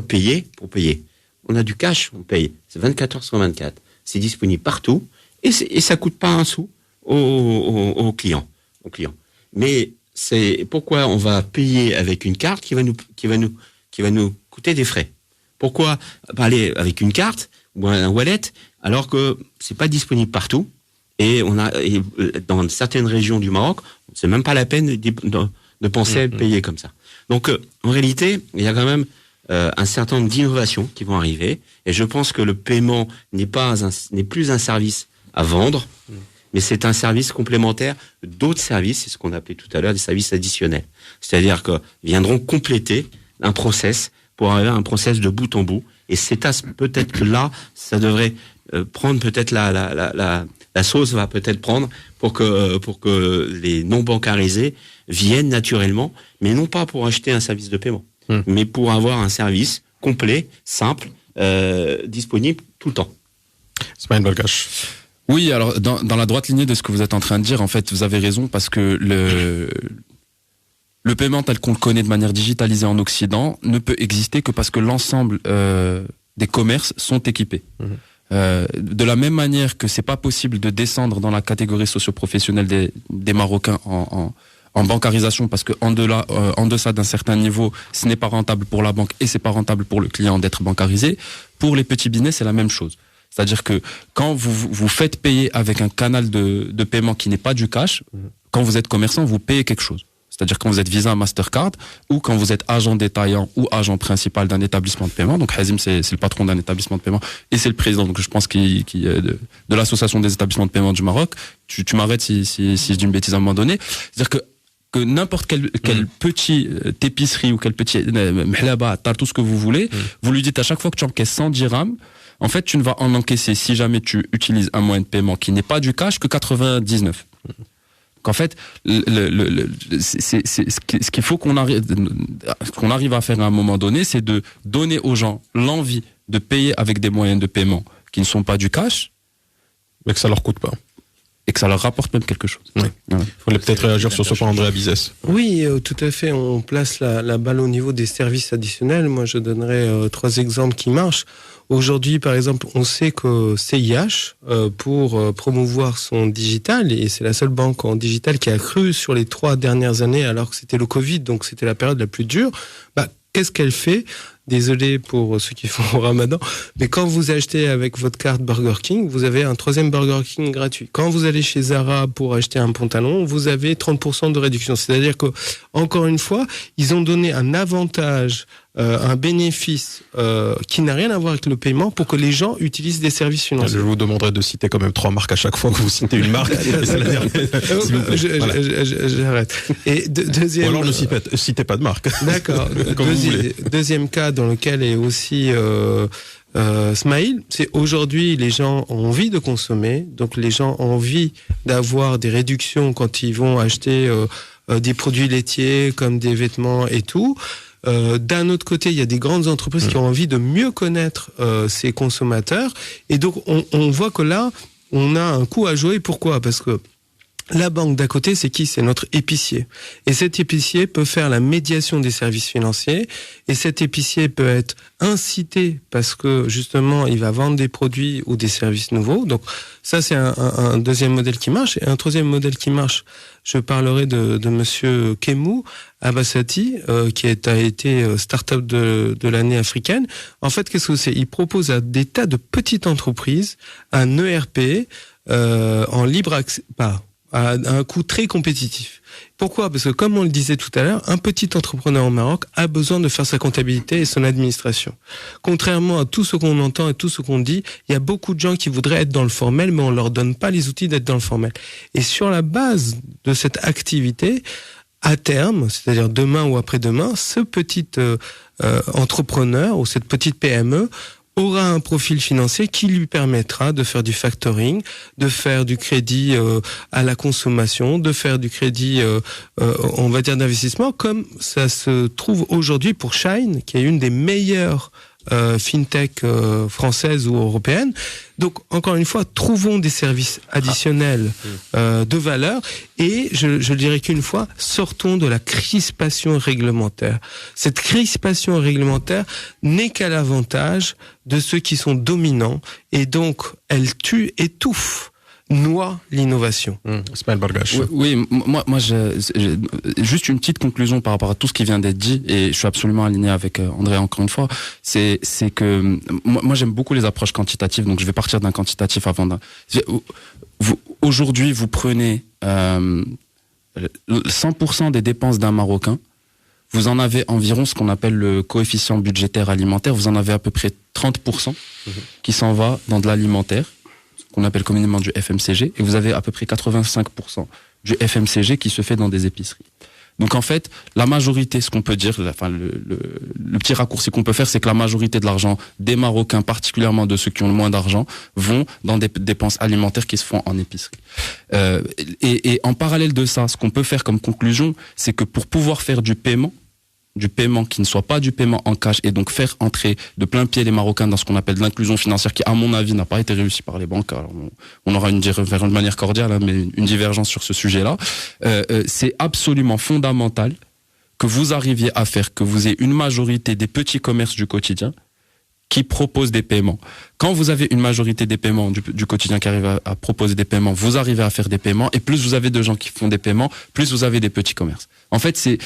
payer pour payer? On a du cash, on paye. C'est 24 heures sur 24. C'est disponible partout et ça coûte pas un sou aux clients. Mais c'est pourquoi on va payer avec une carte qui va nous coûter des frais. Pourquoi aller avec une carte ou un wallet alors que c'est pas disponible partout et dans certaines régions du Maroc, c'est même pas la peine de penser à payer comme ça. Donc en réalité, il y a quand même un certain nombre d'innovations qui vont arriver et je pense que le paiement n'est plus un service à vendre, mais c'est un service complémentaire d'autres services, c'est ce qu'on appelait tout à l'heure des services additionnels. C'est-à-dire que viendront compléter un process pour arriver à un process de bout en bout. Et c'est peut-être que là, ça devrait prendre peut-être la sauce va peut-être prendre pour que les non bancarisés viennent naturellement, mais non pas pour acheter un service de paiement, mais pour avoir un service complet, simple, disponible tout le temps. Smaïl Belgache. Oui, alors dans la droite lignée de ce que vous êtes en train de dire, en fait, vous avez raison parce que le paiement tel qu'on le connaît de manière digitalisée en Occident ne peut exister que parce que l'ensemble des commerces sont équipés. De la même manière que c'est pas possible de descendre dans la catégorie socio-professionnelle des Marocains en bancarisation parce que en deçà d'un certain niveau, ce n'est pas rentable pour la banque et c'est pas rentable pour le client d'être bancarisé. Pour les petits business, c'est la même chose. C'est-à-dire que quand vous faites payer avec un canal de paiement qui n'est pas du cash, quand vous êtes commerçant, vous payez quelque chose. C'est-à-dire quand vous êtes Visa, Mastercard, ou quand vous êtes agent détaillant ou agent principal d'un établissement de paiement. Donc Hazim, c'est le patron d'un établissement de paiement et c'est le président. Donc je pense qu'il de l'association des établissements de paiement du Maroc. Tu m'arrêtes si je dis une bêtise à un moment donné. C'est-à-dire que n'importe quelle petite épicerie ou quel petit mhlaba, tout ce que vous voulez, vous lui dites à chaque fois que tu encaisses 100 dirhams, en fait, tu ne vas en encaisser, si jamais tu utilises un moyen de paiement qui n'est pas du cash, que 99. En fait, ce qu'il faut qu'on arrive à faire à un moment donné, c'est de donner aux gens l'envie de payer avec des moyens de paiement qui ne sont pas du cash, mais que ça leur coûte pas. Et que ça leur rapporte même quelque chose. Oui. Voilà. Il fallait peut-être réagir sur ce point, Andrea Bizès. Oui, tout à fait. On place la balle au niveau des services additionnels. Moi, je donnerai 3 exemples qui marchent. Aujourd'hui, par exemple, on sait que CIH, pour promouvoir son digital, et c'est la seule banque en digital qui a cru sur les 3 dernières années, alors que c'était le Covid, donc c'était la période la plus dure, qu'est-ce qu'elle fait ? Désolé pour ceux qui font au Ramadan, mais quand vous achetez avec votre carte Burger King, vous avez un 3e Burger King gratuit. Quand vous allez chez Zara pour acheter un pantalon, vous avez 30% de réduction. C'est-à-dire que, encore une fois, ils ont donné un avantage, un bénéfice qui n'a rien à voir avec le paiement pour que les gens utilisent des services financiers. Je vous demanderai de citer quand même 3 marques à chaque fois que vous citez une marque. C'est la dernière. J'arrête. Et deuxième. Ou alors ne citez pas de marque. D'accord. Deuxième cas dans lequel est aussi Smaïl, c'est aujourd'hui les gens ont envie de consommer, donc les gens ont envie d'avoir des réductions quand ils vont acheter des produits laitiers comme des vêtements et tout. D'un autre côté, il y a des grandes entreprises qui ont envie de mieux connaître ces consommateurs, et donc on voit que là, on a un coup à jouer. Pourquoi ? Parce que la banque d'à côté, c'est qui ? C'est notre épicier. Et cet épicier peut faire la médiation des services financiers. Et cet épicier peut être incité parce que, justement, il va vendre des produits ou des services nouveaux. Donc, ça, c'est un deuxième modèle qui marche. Et un troisième modèle qui marche, je parlerai de monsieur Kemou Abassati, qui a été start-up de l'année africaine. En fait, qu'est-ce que c'est ? Il propose à des tas de petites entreprises un ERP en libre accès, à un coût très compétitif. Pourquoi ? Parce que comme on le disait tout à l'heure, un petit entrepreneur au Maroc a besoin de faire sa comptabilité et son administration. Contrairement à tout ce qu'on entend et tout ce qu'on dit, il y a beaucoup de gens qui voudraient être dans le formel, mais on leur donne pas les outils d'être dans le formel. Et sur la base de cette activité, à terme, c'est-à-dire demain ou après-demain, ce petit entrepreneur ou cette petite PME aura un profil financier qui lui permettra de faire du factoring, de faire du crédit à la consommation, de faire du crédit, on va dire, d'investissement, comme ça se trouve aujourd'hui pour Shine, qui est une des meilleures fintech françaises ou européennes. Donc, encore une fois, trouvons des services additionnels de valeur et, je dirais qu'une fois, sortons de la crispation réglementaire. Cette crispation réglementaire n'est qu'à l'avantage de ceux qui sont dominants et donc elle étouffe, noie l'innovation. Ismaël Bargash. Oui, moi juste une petite conclusion par rapport à tout ce qui vient d'être dit, et je suis absolument aligné avec André encore une fois, c'est que moi j'aime beaucoup les approches quantitatives, donc je vais partir d'un quantitatif avant d'un... Aujourd'hui, vous prenez 100% des dépenses d'un Marocain, vous en avez environ ce qu'on appelle le coefficient budgétaire alimentaire, vous en avez à peu près 30% qui s'en va dans de l'alimentaire, qu'on appelle communément du FMCG, et vous avez à peu près 85% du FMCG qui se fait dans des épiceries. Donc en fait, la majorité, ce qu'on peut dire, enfin le petit raccourci qu'on peut faire, c'est que la majorité de l'argent des Marocains, particulièrement de ceux qui ont le moins d'argent, vont dans des dépenses alimentaires qui se font en épicerie. Et en parallèle de ça, ce qu'on peut faire comme conclusion, c'est que pour pouvoir faire du paiement qui ne soit pas du paiement en cash, et donc faire entrer de plein pied les Marocains dans ce qu'on appelle de l'inclusion financière, qui à mon avis n'a pas été réussie par les banques. Alors, on aura de manière cordiale, hein, mais une divergence sur ce sujet-là. C'est absolument fondamental que vous arriviez à faire que vous ayez une majorité des petits commerces du quotidien qui proposent des paiements. Quand vous avez une majorité des paiements du quotidien qui arrive à proposer des paiements, vous arrivez à faire des paiements, et plus vous avez de gens qui font des paiements, plus vous avez des petits commerces. En fait, c'est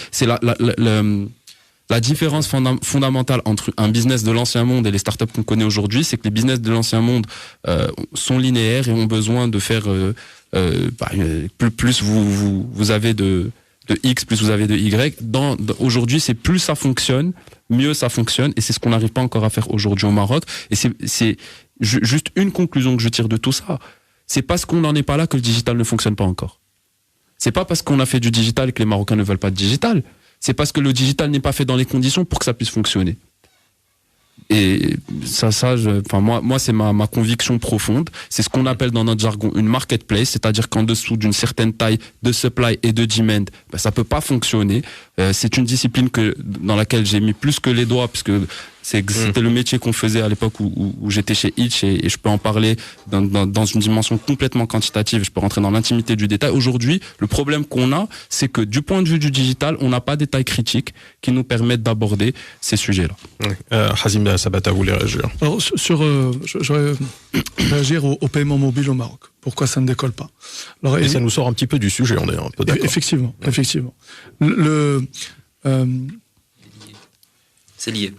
la différence fondamentale entre un business de l'ancien monde et les startups qu'on connaît aujourd'hui, c'est que les business de l'ancien monde sont linéaires et ont besoin de faire plus vous avez de X, plus vous avez de Y. Aujourd'hui, c'est plus ça fonctionne, mieux ça fonctionne, et c'est ce qu'on n'arrive pas encore à faire aujourd'hui au Maroc. Et c'est juste une conclusion que je tire de tout ça. C'est parce qu'on n'en est pas là que le digital ne fonctionne pas encore. C'est pas parce qu'on a fait du digital que les Marocains ne veulent pas de digital. C'est parce que le digital n'est pas fait dans les conditions pour que ça puisse fonctionner. Et moi, c'est ma conviction profonde. C'est ce qu'on appelle dans notre jargon une marketplace, c'est-à-dire qu'en dessous d'une certaine taille de supply et de demand, ça peut pas fonctionner. C'est une discipline dans laquelle j'ai mis plus que les doigts, puisque c'était le métier qu'on faisait à l'époque où j'étais chez Itch, et je peux en parler dans une dimension complètement quantitative. Je peux rentrer dans l'intimité du détail. Aujourd'hui, le problème qu'on a, c'est que du point de vue du digital, on n'a pas des tailles critiques qui nous permettent d'aborder ces sujets-là. Hazim Sabata voulait réagir. Alors, je vais réagir au paiement mobile au Maroc. Pourquoi ça ne décolle pas? Alors, et ça nous sort un petit peu du sujet, on est un peu d'accord. Effectivement. C'est lié.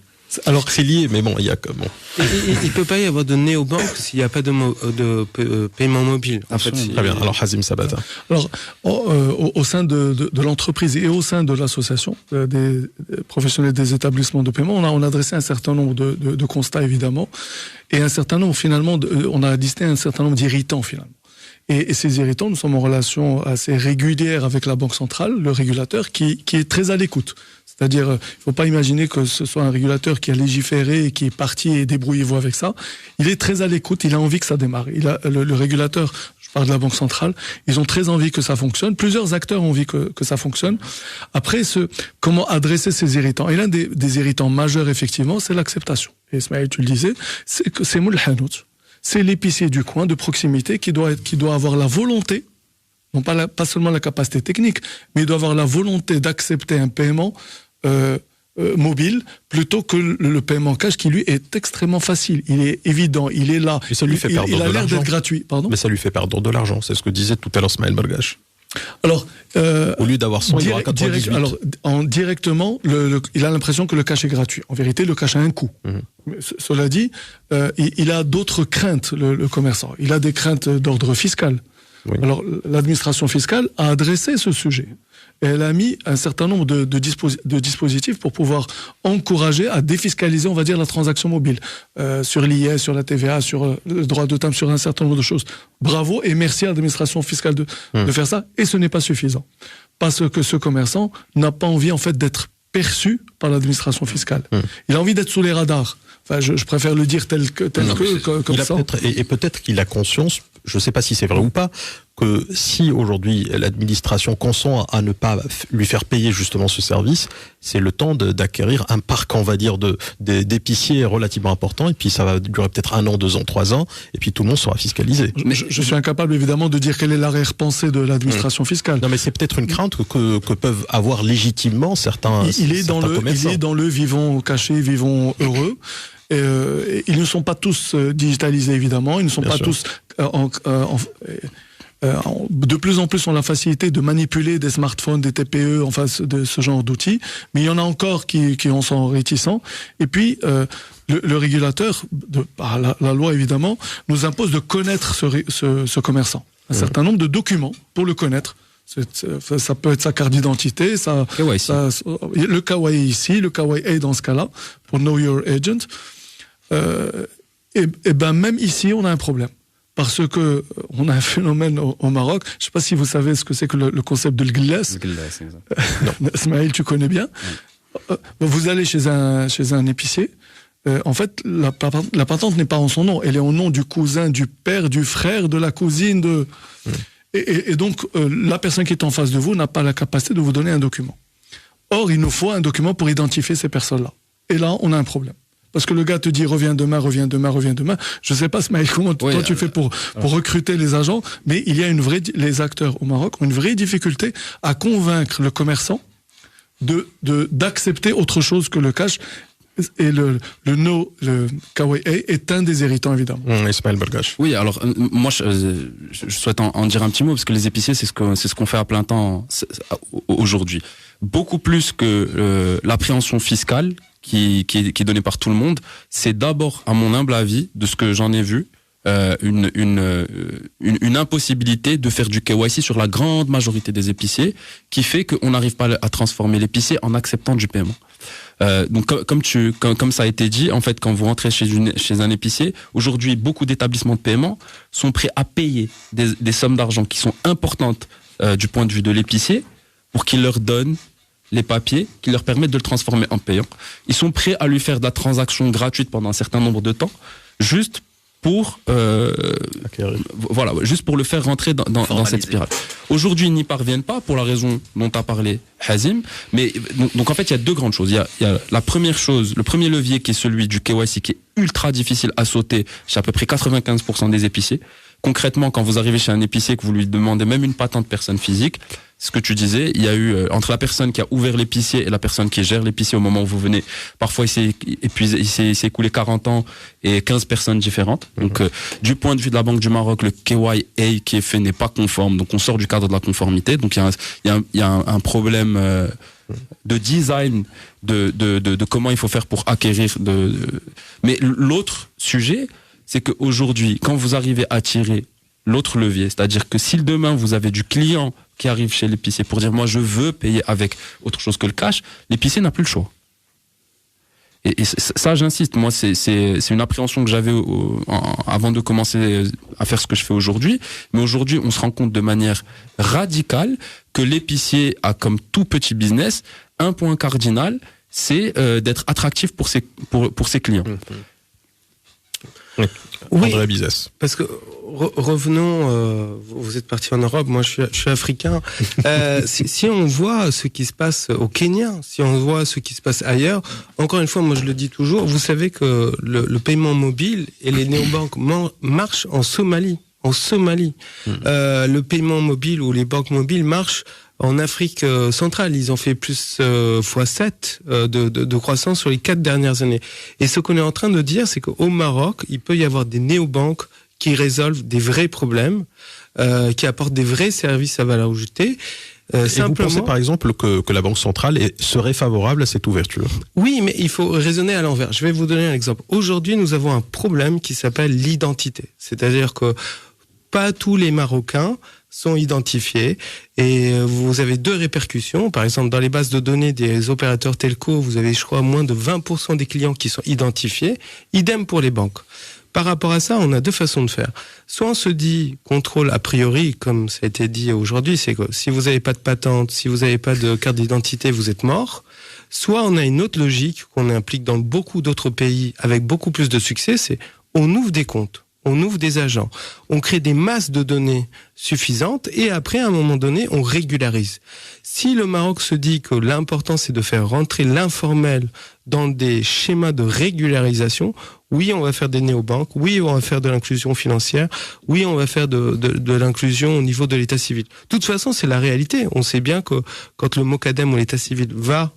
Alors c'est lié, mais bon, il y a comment. Il peut pas y avoir de néobanque s'il n'y a pas de paiement mobile. En fait, très bien. Alors Hazim Sabata. Alors au sein de l'entreprise et au sein de l'association des professionnels des établissements de paiement, on a dressé un certain nombre de constats évidemment, et un certain nombre finalement, on a listé un certain nombre d'irritants finalement. Et ces irritants, nous sommes en relation assez régulière avec la Banque centrale, le régulateur, qui est très à l'écoute. C'est-à-dire, il ne faut pas imaginer que ce soit un régulateur qui a légiféré et qui est parti et débrouillez-vous avec ça. Il est très à l'écoute, il a envie que ça démarre. Le régulateur, je parle de la Banque centrale, ils ont très envie que ça fonctionne. Plusieurs acteurs ont envie que ça fonctionne. Après, comment adresser ces irritants? Et l'un des irritants majeurs, effectivement, c'est l'acceptation. Et Ismaël, tu le disais, c'est Moul Hanout. C'est l'épicier du coin, de proximité, qui doit avoir la volonté, non pas seulement la capacité technique, mais il doit avoir la volonté d'accepter un paiement mobile plutôt que le paiement cash, qui lui est extrêmement facile. Il est évident, il est là. Et ça lui fait perdre de l'argent. Il a l'air d'être gratuit. Pardon ? Mais ça lui fait perdre de l'argent. C'est ce que disait tout à l'heure Ismaël Bargash. Alors, au lieu d'avoir 100, il aura 98. Directement, il a l'impression que le cash est gratuit. En vérité, le cash a un coût. Mais cela dit, il a d'autres craintes, le commerçant. Il a des craintes d'ordre fiscal. Oui. Alors, l'administration fiscale a adressé ce sujet. Et elle a mis un certain nombre de dispositifs pour pouvoir encourager à défiscaliser, on va dire, la transaction mobile. Sur l'IS, sur la TVA, sur le droit de timbre, sur un certain nombre de choses. Bravo et merci à l'administration fiscale de faire ça. Et ce n'est pas suffisant. Parce que ce commerçant n'a pas envie, en fait, d'être perçu par l'administration fiscale. Il a envie d'être sous les radars. Enfin, je préfère le dire tel que comme ça. Et peut-être qu'il a conscience, je ne sais pas si c'est vrai ou pas, que si aujourd'hui l'administration consent à ne pas lui faire payer justement ce service, c'est le temps d'acquérir un parc, on va dire, d'épiciers relativement important, et puis ça va durer peut-être 1 an, 2 ans, 3 ans, et puis tout le monde sera fiscalisé. Je suis incapable évidemment de dire quelle est l'arrière-pensée de l'administration fiscale. Non, mais c'est peut-être une crainte que peuvent avoir légitimement certains commerçants. Il est dans le vivons cachés, vivons heureux. Ils ne sont pas tous digitalisés évidemment, ils ne sont pas tous de plus en plus ont la facilité de manipuler des smartphones, des TPE, en face de ce genre d'outils, mais il y en a encore qui en sont réticents. Et puis le régulateur, par la loi évidemment, nous impose de connaître ce commerçant, un certain nombre de documents pour le connaître. Ça peut être sa carte d'identité, le KYC ici, le KYA dans ce cas-là, pour Know Your Agent. Et ben même ici, on a un problème. Parce que on a un phénomène au Maroc. Je ne sais pas si vous savez ce que c'est que le concept de l'glès. Non, Ismaël, tu connais bien. Oui. Vous allez chez un épicier. En fait, la patente n'est pas en son nom. Elle est au nom du cousin, du père, du frère, de la cousine. Et donc, la personne qui est en face de vous n'a pas la capacité de vous donner un document. Or, il nous faut un document pour identifier ces personnes-là. Et là, on a un problème. Parce que le gars te dit reviens demain. Je sais pas, Smaïl, comment toi tu fais pour recruter les agents, mais il y a les acteurs au Maroc ont une vraie difficulté à convaincre le commerçant d'accepter autre chose que le cash. Et le KYA est un des irritants, évidemment. Ismaël Bergache. Oui, alors moi je souhaite en dire un petit mot, parce que les épiciers, c'est ce qu'on fait à plein temps aujourd'hui. Beaucoup plus que l'appréhension fiscale qui est donnée par tout le monde, c'est d'abord, à mon humble avis, de ce que j'en ai vu, une impossibilité de faire du KYC sur la grande majorité des épiciers, qui fait qu'on n'arrive pas à transformer l'épicier en acceptant du paiement. Donc comme ça a été dit, en fait, quand vous rentrez chez un épicier, aujourd'hui, beaucoup d'établissements de paiement sont prêts à payer des sommes d'argent qui sont importantes du point de vue de l'épicier pour qu'il leur donne les papiers qui leur permettent de le transformer en payant. Ils sont prêts à lui faire de la transaction gratuite pendant un certain nombre de temps, juste pour juste pour le faire rentrer dans cette spirale. Aujourd'hui, ils n'y parviennent pas pour la raison dont a parlé Hazim, mais donc en fait, il y a deux grandes choses. Il y a la première chose, le premier levier qui est celui du KYC, qui est ultra difficile à sauter chez à peu près 95% des épiciers. Concrètement, quand vous arrivez chez un épicier, que vous lui demandez même une patente personne physique, ce que tu disais, il y a eu entre la personne qui a ouvert l'épicier et la personne qui gère l'épicier au moment où vous venez, parfois il s'est écoulé 40 ans et 15 personnes différentes. Donc du point de vue de la Banque du Maroc, le KYA qui est fait n'est pas conforme, donc on sort du cadre de la conformité. Donc il y a un problème de design de comment il faut faire pour acquérir mais l'autre sujet, c'est qu'aujourd'hui, quand vous arrivez à tirer l'autre levier, c'est-à-dire que si demain vous avez du client qui arrive chez l'épicier pour dire moi je veux payer avec autre chose que le cash, l'épicier n'a plus le choix. Et ça, j'insiste, moi c'est une appréhension que j'avais avant de commencer à faire ce que je fais aujourd'hui, mais aujourd'hui on se rend compte de manière radicale que l'épicier a, comme tout petit business, un point cardinal, c'est d'être attractif pour ses clients. Oui, parce que revenons, vous êtes parti en Europe, moi je suis africain. Si on voit ce qui se passe au Kenya, si on voit ce qui se passe ailleurs, encore une fois, moi je le dis toujours, vous savez que le paiement mobile et les néobanques marchent en Somalie. Le paiement mobile ou les banques mobiles marchent en Afrique centrale. Ils ont fait plus x7 de croissance sur les 4 dernières années. Et ce qu'on est en train de dire, c'est qu'au Maroc, il peut y avoir des néobanques qui résolvent des vrais problèmes, qui apportent des vrais services à valeur ajoutée. Et vous pensez par exemple que la Banque centrale serait favorable à cette ouverture? Oui, mais il faut raisonner à l'envers. Je vais vous donner un exemple. Aujourd'hui, nous avons un problème qui s'appelle l'identité. C'est-à-dire que pas tous les Marocains sont identifiés et vous avez deux répercussions. Par exemple, dans les bases de données des opérateurs telco, vous avez, je crois, moins de 20% des clients qui sont identifiés. Idem pour les banques. Par rapport à ça, on a deux façons de faire. Soit on se dit contrôle a priori, comme ça a été dit aujourd'hui, c'est que si vous n'avez pas de patente, si vous n'avez pas de carte d'identité, vous êtes mort. Soit on a une autre logique qu'on implique dans beaucoup d'autres pays avec beaucoup plus de succès, c'est on ouvre des comptes, on ouvre des agents, on crée des masses de données suffisantes et après, à un moment donné, on régularise. Si le Maroc se dit que l'important, c'est de faire rentrer l'informel dans des schémas de régularisation, oui, on va faire des néobanques, oui, on va faire de l'inclusion financière, oui, on va faire de l'inclusion au niveau de l'état civil. De toute façon, c'est la réalité. On sait bien que quand le Mokadem ou l'état civil va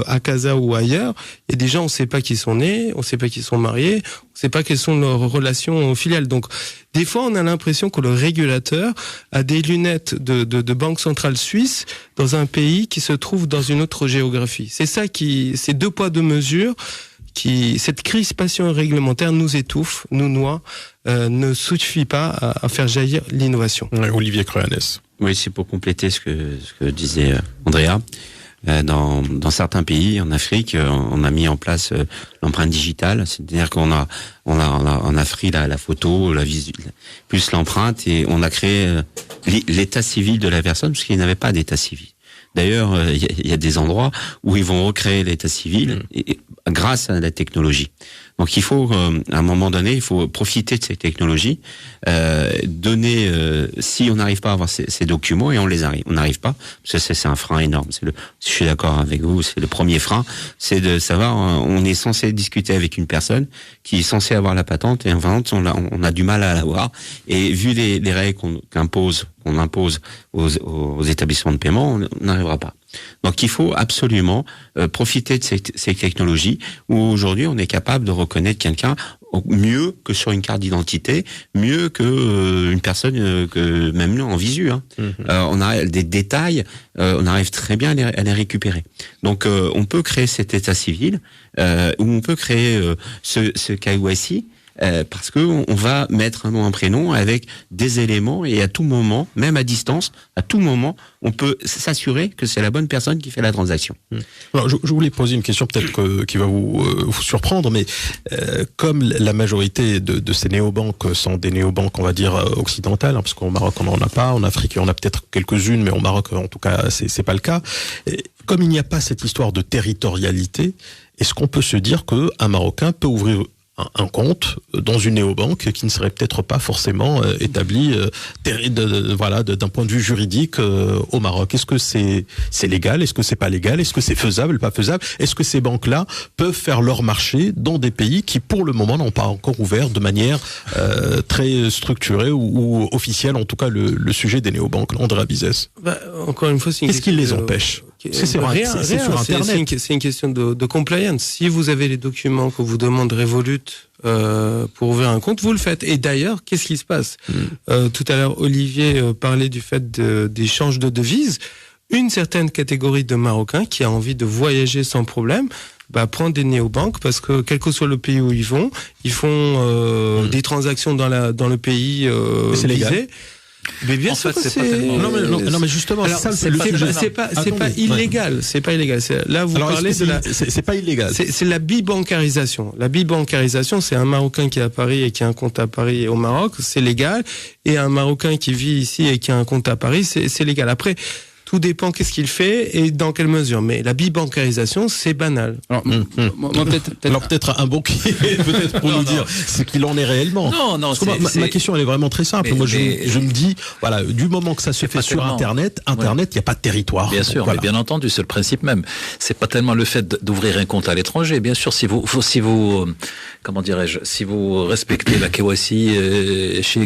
à Casa ou ailleurs, il y a des gens, on ne sait pas qui sont nés, on ne sait pas qui sont mariés, on ne sait pas quelles sont leurs relations filiales. Donc, des fois, on a l'impression que le régulateur a des lunettes de banque centrale suisse dans un pays qui se trouve dans une autre géographie. C'est ça c'est 2 poids 2 mesures cette crispation réglementaire nous étouffe, nous noie, ne suffit pas à faire jaillir l'innovation. Olivier Cruanès. Oui, c'est pour compléter ce que disait Andrea. Dans certains pays en Afrique, on a mis en place l'empreinte digitale, c'est-à-dire qu'on a pris la photo, plus l'empreinte, et on a créé l'état civil de la personne, parce qu'il n'y avait pas d'état civil. D'ailleurs, il y a des endroits où ils vont recréer l'état civil grâce à la technologie. Donc il faut, à un moment donné, il faut profiter de ces technologies, donner, si on n'arrive pas à avoir ces documents, et on n'arrive pas, parce que c'est un frein énorme. Je suis d'accord avec vous, c'est le premier frein, c'est de savoir, on est censé discuter avec une personne qui est censée avoir la patente, et en fait, on a du mal à l'avoir. Et vu les règles qu'on impose aux établissements de paiement, on n'arrivera pas. Donc il faut absolument profiter de ces technologies où aujourd'hui on est capable de reconnaître quelqu'un mieux que sur une carte d'identité, mieux que une personne que même nous en visu. On a des détails, on arrive très bien à les récupérer. Donc on peut créer cet état civil où on peut créer ce KYC. Parce que on va mettre un nom, un prénom avec des éléments, et à tout moment, même à distance, à tout moment, on peut s'assurer que c'est la bonne personne qui fait la transaction. Alors, je voulais poser une question peut-être qui va vous surprendre, mais comme la majorité de ces néobanques sont des néobanques, on va dire occidentales, parce qu'au Maroc on n'en a pas, en Afrique on a peut-être quelques-unes, mais au Maroc en tout cas c'est pas le cas. Et comme il n'y a pas cette histoire de territorialité, est-ce qu'on peut se dire que un Marocain peut ouvrir un compte dans une néobanque qui ne serait peut-être pas forcément établi d'un point de vue juridique au Maroc? Est-ce que c'est légal? Est-ce que c'est pas légal? Est-ce que c'est faisable, pas faisable? Est-ce que ces banques-là peuvent faire leur marché dans des pays qui pour le moment n'ont pas encore ouvert de manière très structurée ou officielle, en tout cas le sujet des néobanques? Andrea Bizès. Encore une fois, qu'est-ce qui les empêche? C'est sur Internet. C'est une question de compliance. Si vous avez les documents que vous demande Revolut pour ouvrir un compte, vous le faites. Et d'ailleurs, qu'est-ce qui se passe? Tout à l'heure, Olivier parlait du fait d'échange de devises. Une certaine catégorie de Marocains qui a envie de voyager sans problème prend des néobanques parce que quel que soit le pays où ils font des transactions dans le pays c'est légal. Mais bien sûr, c'est pas tellement... non, mais justement, alors, c'est pas illégal. C'est pas illégal. Là, vous parlez de c'est pas illégal. C'est la bibancarisation. La bibancarisation, c'est un Marocain qui est à Paris et qui a un compte à Paris et au Maroc, c'est légal. Et un Marocain qui vit ici et qui a un compte à Paris, c'est légal. Après, tout dépend qu'est-ce qu'il fait et dans quelle mesure. Mais la bibancarisation, c'est banal. Alors, peut-être un banquier, peut-être pour nous dire ce qu'il en est réellement. Non, ma question elle est vraiment très simple. Moi, je me dis, voilà, du moment que ça se fait sur Internet, il n'y a pas de territoire. Bien sûr, voilà. Mais bien entendu, c'est le principe même. C'est pas tellement le fait d'ouvrir un compte à l'étranger. Bien sûr, si vous comment dirais-je, si vous respectez la KYC chez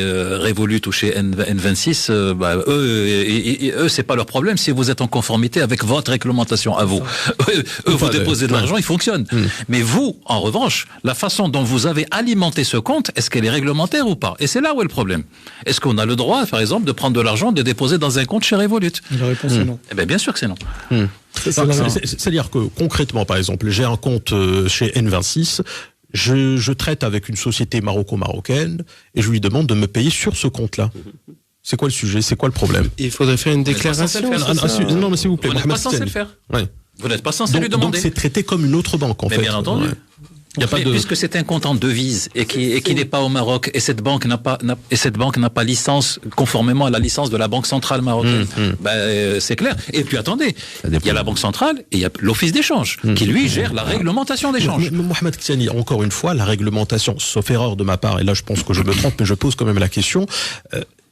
Revolut ou chez N26, eux, c'est pas leur problème si vous êtes en conformité avec votre réglementation à vous. Vous déposez de l'argent, il fonctionne. Mais vous, en revanche, la façon dont vous avez alimenté ce compte, est-ce qu'elle est réglementaire ou pas? Et c'est là où est le problème. Est-ce qu'on a le droit, par exemple, de prendre de l'argent, de déposer dans un compte chez Revolut? La réponse est non. Eh bien, bien sûr que c'est non. C'est-à-dire que concrètement, par exemple, j'ai un compte chez N26, je traite avec une société maroco-marocaine et je lui demande de me payer sur ce compte-là. C'est quoi le sujet? C'est quoi le problème? Il faudrait faire une déclaration. Non, mais s'il vous plaît. Vous n'êtes pas censé le faire. Ouais. Vous n'êtes pas censé lui demander. Donc c'est traité comme une autre banque, en fait. Bien entendu. Puisque c'est un compte en devise et qui n'est pas au Maroc, et cette banque n'a pas licence conformément à la licence de la Banque centrale marocaine. C'est clair. Et puis attendez, il y a la Banque centrale et il y a l'Office d'échange qui lui gère la réglementation d'échange. Mohamed Kessiani, encore une fois, la réglementation, sauf erreur de ma part, et là je pense que je me trompe, mais je pose quand même la question.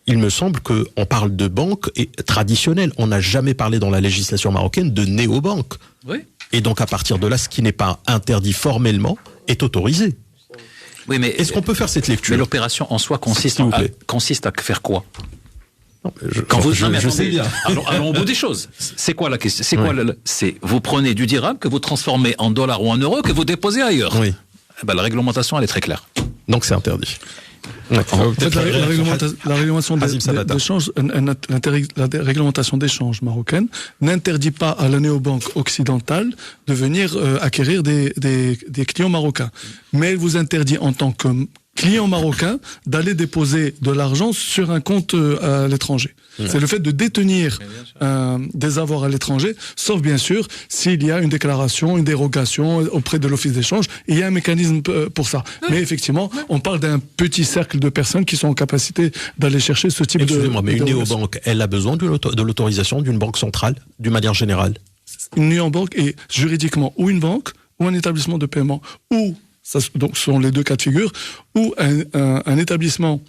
Il me semble qu'on parle de banques traditionnelles. On n'a jamais parlé dans la législation marocaine de néobanques. Oui. Et donc à partir de là, ce qui n'est pas interdit formellement est autorisé. Oui, mais est-ce qu'on peut faire cette lecture? Mais l'opération en soi consiste à faire quoi? Je sais bien. Allons au bout des choses. C'est quoi la question? C'est quoi c'est vous prenez du dirham que vous transformez en dollars ou en euros que vous déposez ailleurs. Oui. La réglementation, elle est très claire. Donc c'est interdit. La réglementation d'échange, la réglementation d'échange marocaine n'interdit pas à la néobanque occidentale de venir acquérir des clients marocains. Mais elle vous interdit en tant que client marocain d'aller déposer de l'argent sur un compte à l'étranger. C'est le fait de détenir des avoirs à l'étranger, sauf bien sûr s'il y a une déclaration, une dérogation auprès de l'office d'échange. Il y a un mécanisme pour ça. Mais effectivement, on parle d'un petit cercle de personnes qui sont en capacité d'aller chercher ce type de... Excusez-moi, mais une néobanque, elle a besoin de l'autorisation d'une banque centrale, d'une manière générale? Une néobanque est juridiquement ou une banque, ou un établissement de paiement, ou... Donc, ce sont les deux cas de figure, ou un établissement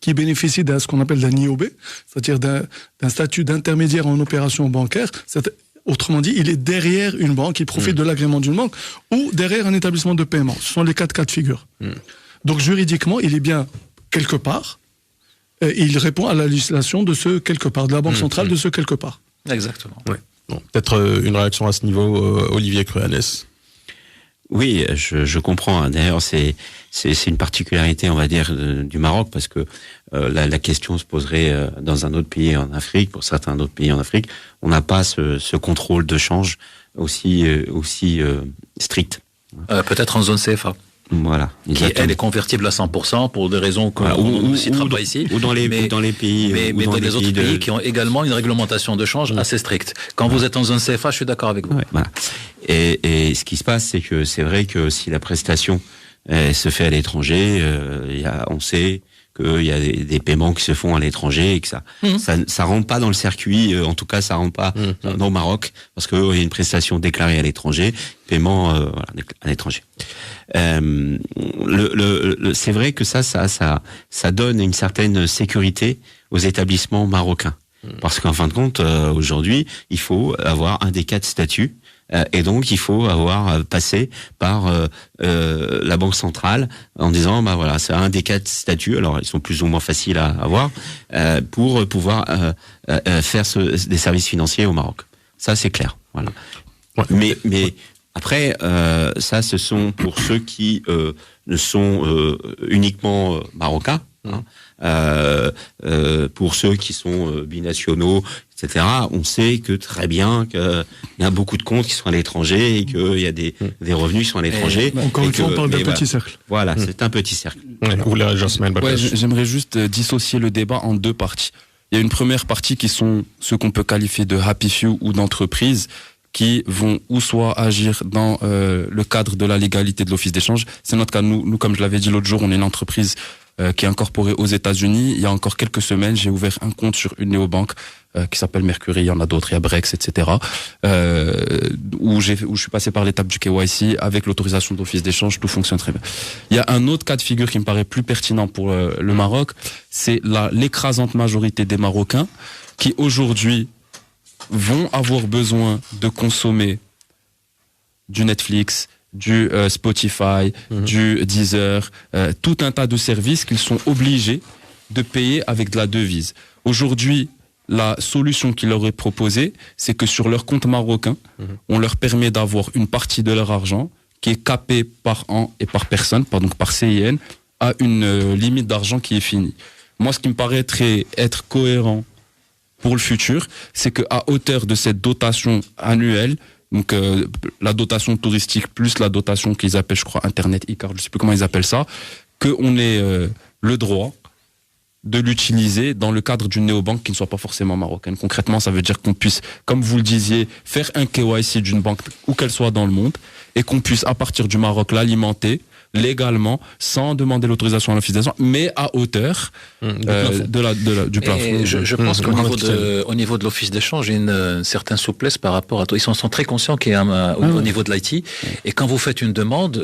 qui bénéficie de ce qu'on appelle d'un IOB, c'est-à-dire d'un statut d'intermédiaire en opération bancaire. Autrement dit, il est derrière une banque, il profite de l'agrément d'une banque, ou derrière un établissement de paiement. Ce sont les quatre cas de figure. Donc, juridiquement, il est bien quelque part, et il répond à la législation de ce quelque part, de la Banque centrale de ce quelque part. Exactement. Ouais. Bon, peut-être une réaction à ce niveau, Olivier Cruanès. Oui, je comprends. D'ailleurs, c'est une particularité, on va dire, du Maroc, parce que la question se poserait dans un autre pays en Afrique, pour certains autres pays en Afrique, on n'a pas ce contrôle de change aussi strict. Peut-être en zone CFA. Voilà. Elle est convertible à 100% pour des raisons qu'on ne citera pas ici. Ou dans les pays. Mais dans les autres pays qui ont également une réglementation de change assez stricte. Quand vous êtes en zone CFA, je suis d'accord avec vous. Ouais, voilà. Et ce qui se passe, c'est que c'est vrai que si la prestation se fait à l'étranger, on sait qu'il y a des paiements qui se font à l'étranger et que ça rentre pas dans le circuit, en tout cas ça rentre pas dans le Maroc, parce qu'il y a une prestation déclarée à l'étranger, paiement à l'étranger. C'est vrai que ça donne une certaine sécurité aux établissements marocains, parce qu'en fin de compte, aujourd'hui, il faut avoir un des 4 statuts. Et donc il faut avoir passé par la Banque centrale en disant voilà, c'est un des 4 statuts, alors ils sont plus ou moins faciles à avoir, pour pouvoir faire des services financiers au Maroc. Ça c'est clair, voilà. Ouais. Mais après ça, ce sont pour ceux qui ne sont uniquement marocains. Pour ceux qui sont binationaux, etc., on sait que très bien qu'il y a beaucoup de comptes qui sont à l'étranger et qu'il y a des revenus qui sont à l'étranger. Encore une fois, on parle d'un petit cercle. Voilà, c'est un petit cercle. J'aimerais juste dissocier le débat en 2 parties. Il y a une première partie qui sont ceux qu'on peut qualifier de happy few ou d'entreprises qui vont ou soit agir dans le cadre de la légalité de l'office d'échange. C'est notre cas. Nous, comme je l'avais dit l'autre jour, on est une entreprise qui est incorporée aux États-Unis. Il y a encore quelques semaines, j'ai ouvert un compte sur une néobanque qui s'appelle Mercury. Il y en a d'autres, il y a Brex, etc. Où je suis passé par l'étape du KYC avec l'autorisation d'office d'échange, tout fonctionne très bien. Il y a un autre cas de figure qui me paraît plus pertinent pour le Maroc, c'est l'écrasante majorité des Marocains qui aujourd'hui vont avoir besoin de consommer du Netflix, du Spotify, du Deezer, tout un tas de services qu'ils sont obligés de payer avec de la devise. Aujourd'hui, la solution qui leur est proposée, c'est que sur leur compte marocain, on leur permet d'avoir une partie de leur argent qui est capée par an et par personne, donc par CIN, à une limite d'argent qui est finie. Moi, ce qui me paraîtrait être cohérent pour le futur, c'est qu'à hauteur de cette dotation annuelle, donc la dotation touristique plus la dotation qu'ils appellent, je crois, Internet e-card, je ne sais plus comment ils appellent ça, qu'on ait le droit de l'utiliser dans le cadre d'une néobanque qui ne soit pas forcément marocaine. Concrètement, ça veut dire qu'on puisse, comme vous le disiez, faire un KYC d'une banque où qu'elle soit dans le monde et qu'on puisse, à partir du Maroc, l'alimenter légalement, sans demander l'autorisation à l'office d'échange, mais à hauteur du plafond. Je pense qu'au niveau de l'office d'échange, il y a une certaine souplesse par rapport à toi. Ils sont très conscients qu'il y a au niveau de l'IT. Et quand vous faites une demande,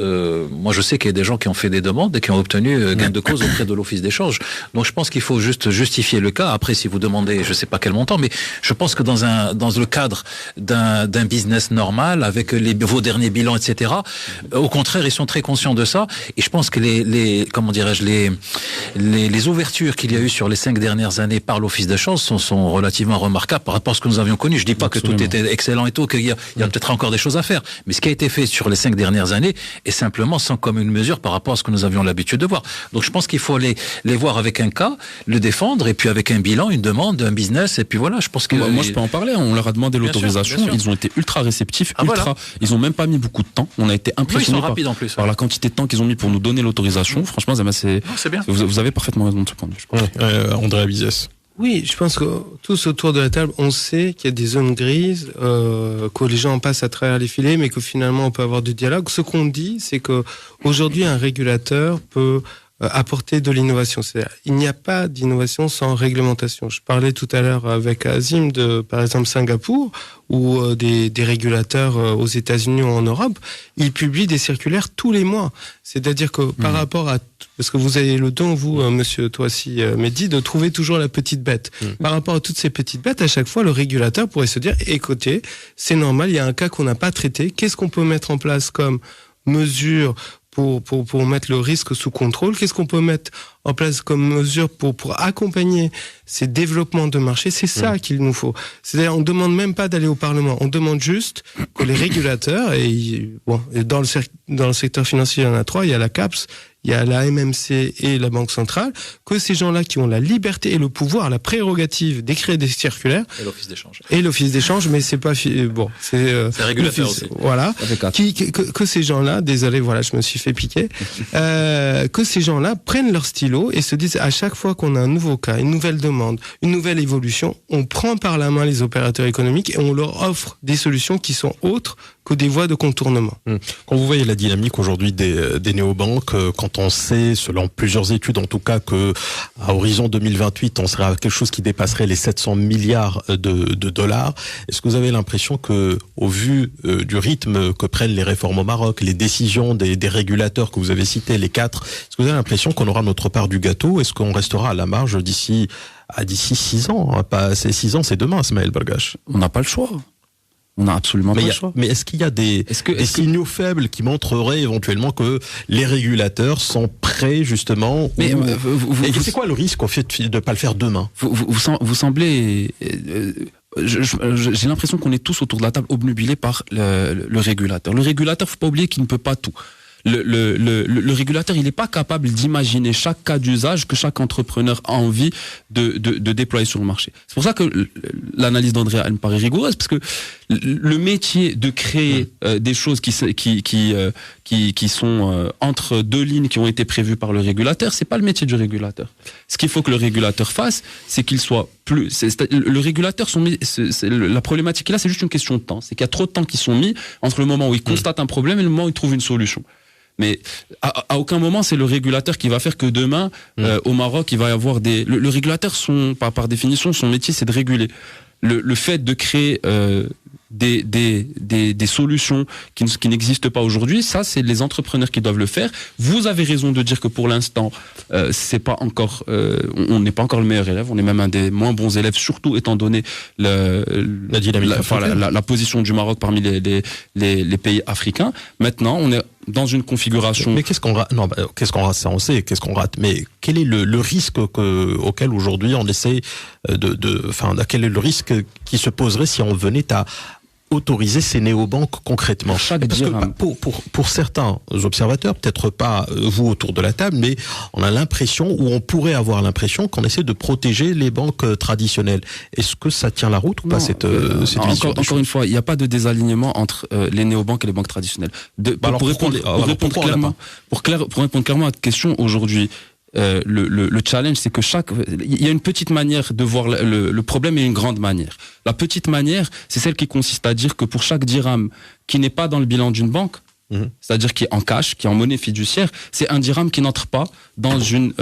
moi je sais qu'il y a des gens qui ont fait des demandes et qui ont obtenu gain de cause auprès de l'office d'échange. Donc je pense qu'il faut juste justifier le cas. Après, si vous demandez, je sais pas quel montant, mais je pense que dans le cadre d'un business normal, avec vos derniers bilans, etc., au contraire, ils sont très conscients de ça. Et je pense que les ouvertures qu'il y a eu sur les 5 dernières années par l'office d'échange sont relativement remarquables par rapport à ce que nous avions connu. Je dis pas Absolument. Que tout était excellent et tout, qu'il y a peut-être encore des choses à faire. Mais ce qui a été fait sur les 5 dernières années est simplement sans commune mesure par rapport à ce que nous avions l'habitude de voir. Donc je pense qu'il faut les voir avec un cas, le défendre, et puis avec un bilan, une demande, un business, et puis voilà, je pense que... Moi je peux en parler, on leur a demandé l'autorisation, ils ont été ultra réceptifs, ils ont même pas mis beaucoup de temps, on a été impressionnés par la quantité de temps qu'ils ont mis pour nous donner l'autorisation. Franchement, c'est bien. Vous avez parfaitement raison de ce point de vue, je pense. Andrea Bizès. Oui, je pense que tous autour de la table, on sait qu'il y a des zones grises, que les gens passent à travers les filets, mais que finalement on peut avoir du dialogue. Ce qu'on dit, c'est que aujourd'hui un régulateur peut apporter de l'innovation. C'est-à-dire, il n'y a pas d'innovation sans réglementation. Je parlais tout à l'heure avec Azim de, par exemple, Singapour, ou des régulateurs aux États-Unis ou en Europe, ils publient des circulaires tous les mois. C'est-à-dire que par rapport à... Parce que vous avez le don, vous, monsieur Toissi Mehdi, de trouver toujours la petite bête. Par rapport à toutes ces petites bêtes, à chaque fois, le régulateur pourrait se dire, écoutez, c'est normal, il y a un cas qu'on n'a pas traité, qu'est-ce qu'on peut mettre en place comme mesure pour mettre le risque sous contrôle? Qu'est-ce qu'on peut mettre en place comme mesure pour accompagner ces développements de marché? C'est ça qu'il nous faut. C'est-à-dire, on ne demande même pas d'aller au Parlement. On demande juste que les régulateurs, et dans le secteur financier, il y en a 3, il y a la CAPS, il y a la MMC et la Banque centrale, que ces gens-là qui ont la liberté et le pouvoir, la prérogative d'écrire des circulaires. Et l'office d'échange. Et l'office d'échange, mais c'est pas, c'est régulateur aussi. Voilà. Que ces gens-là, désolé, voilà, je me suis fait piquer, que ces gens-là prennent leur stylo et se disent, à chaque fois qu'on a un nouveau cas, une nouvelle demande, une nouvelle évolution, on prend par la main les opérateurs économiques et on leur offre des solutions qui sont autres que des voies de contournement. Quand vous voyez la dynamique aujourd'hui des néobanques, quand on sait, selon plusieurs études en tout cas, que à horizon 2028, on serait à quelque chose qui dépasserait les 700 milliards de dollars, est-ce que vous avez l'impression que, au vu du rythme que prennent les réformes au Maroc, les décisions des régulateurs que vous avez cités, les 4, est-ce que vous avez l'impression qu'on aura notre part du gâteau? Est-ce qu'on restera à la marge d'ici 6 ans? Pas 6 ans, c'est demain, Smaïl Bargache. On n'a pas le choix. On n'a absolument pas le choix. Mais est-ce qu'il y a des signaux faibles qui montreraient éventuellement que les régulateurs sont prêts justement? Et c'est quoi le risque au fait de ne pas le faire demain? Vous semblez... j'ai l'impression qu'on est tous autour de la table obnubilés par le régulateur. Le régulateur, faut pas oublier qu'il ne peut pas tout. Le régulateur, il n'est pas capable d'imaginer chaque cas d'usage que chaque entrepreneur a envie de déployer sur le marché. C'est pour ça que l'analyse d'Andrea, elle me paraît rigoureuse, parce que le métier de créer des choses qui sont entre deux lignes qui ont été prévues par le régulateur, c'est pas le métier du régulateur. Ce qu'il faut que le régulateur fasse, c'est qu'il soit plus... le régulateur, la problématique là, c'est juste une question de temps. C'est qu'il y a trop de temps qui sont mis entre le moment où il constate un problème et le moment où il trouve une solution. Mais à aucun moment c'est le régulateur qui va faire que demain au Maroc il va y avoir des... Le régulateur, par définition, son métier c'est de réguler. Le fait de créer des solutions qui n'existent pas aujourd'hui, ça c'est les entrepreneurs qui doivent le faire. Vous avez raison de dire que pour l'instant c'est pas encore on n'est pas encore le meilleur élève, on est même un des moins bons élèves, surtout étant donné la position du Maroc parmi les pays africains. Maintenant on est dans une configuration... Mais qu'est-ce qu'on rate? Non, qu'est-ce qu'on rate? Ça on sait, qu'est-ce qu'on rate? Mais quel est le risque auquel aujourd'hui on essaie quel est le risque qui se poserait si on venait à autoriser ces néobanques concrètement? Parce que pour certains observateurs, peut-être pas vous autour de la table, mais on a l'impression, ou on pourrait avoir l'impression, qu'on essaie de protéger les banques traditionnelles. Est-ce que ça tient la route ou pas cette vision? Encore une fois, il n'y a pas de désalignement entre les néobanques et les banques traditionnelles. Pour répondre clairement à votre question, aujourd'hui, le challenge, c'est que il y a une petite manière de voir le problème et une grande manière. La petite manière, c'est celle qui consiste à dire que pour chaque dirham qui n'est pas dans le bilan d'une banque, c'est-à-dire qui est en cash, qui est en monnaie fiduciaire, c'est un dirham qui n'entre pas dans une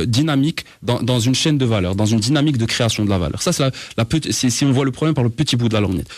dynamique, dans une chaîne de valeur, dans une dynamique de création de la valeur. Ça, c'est si on voit le problème par le petit bout de la lorgnette.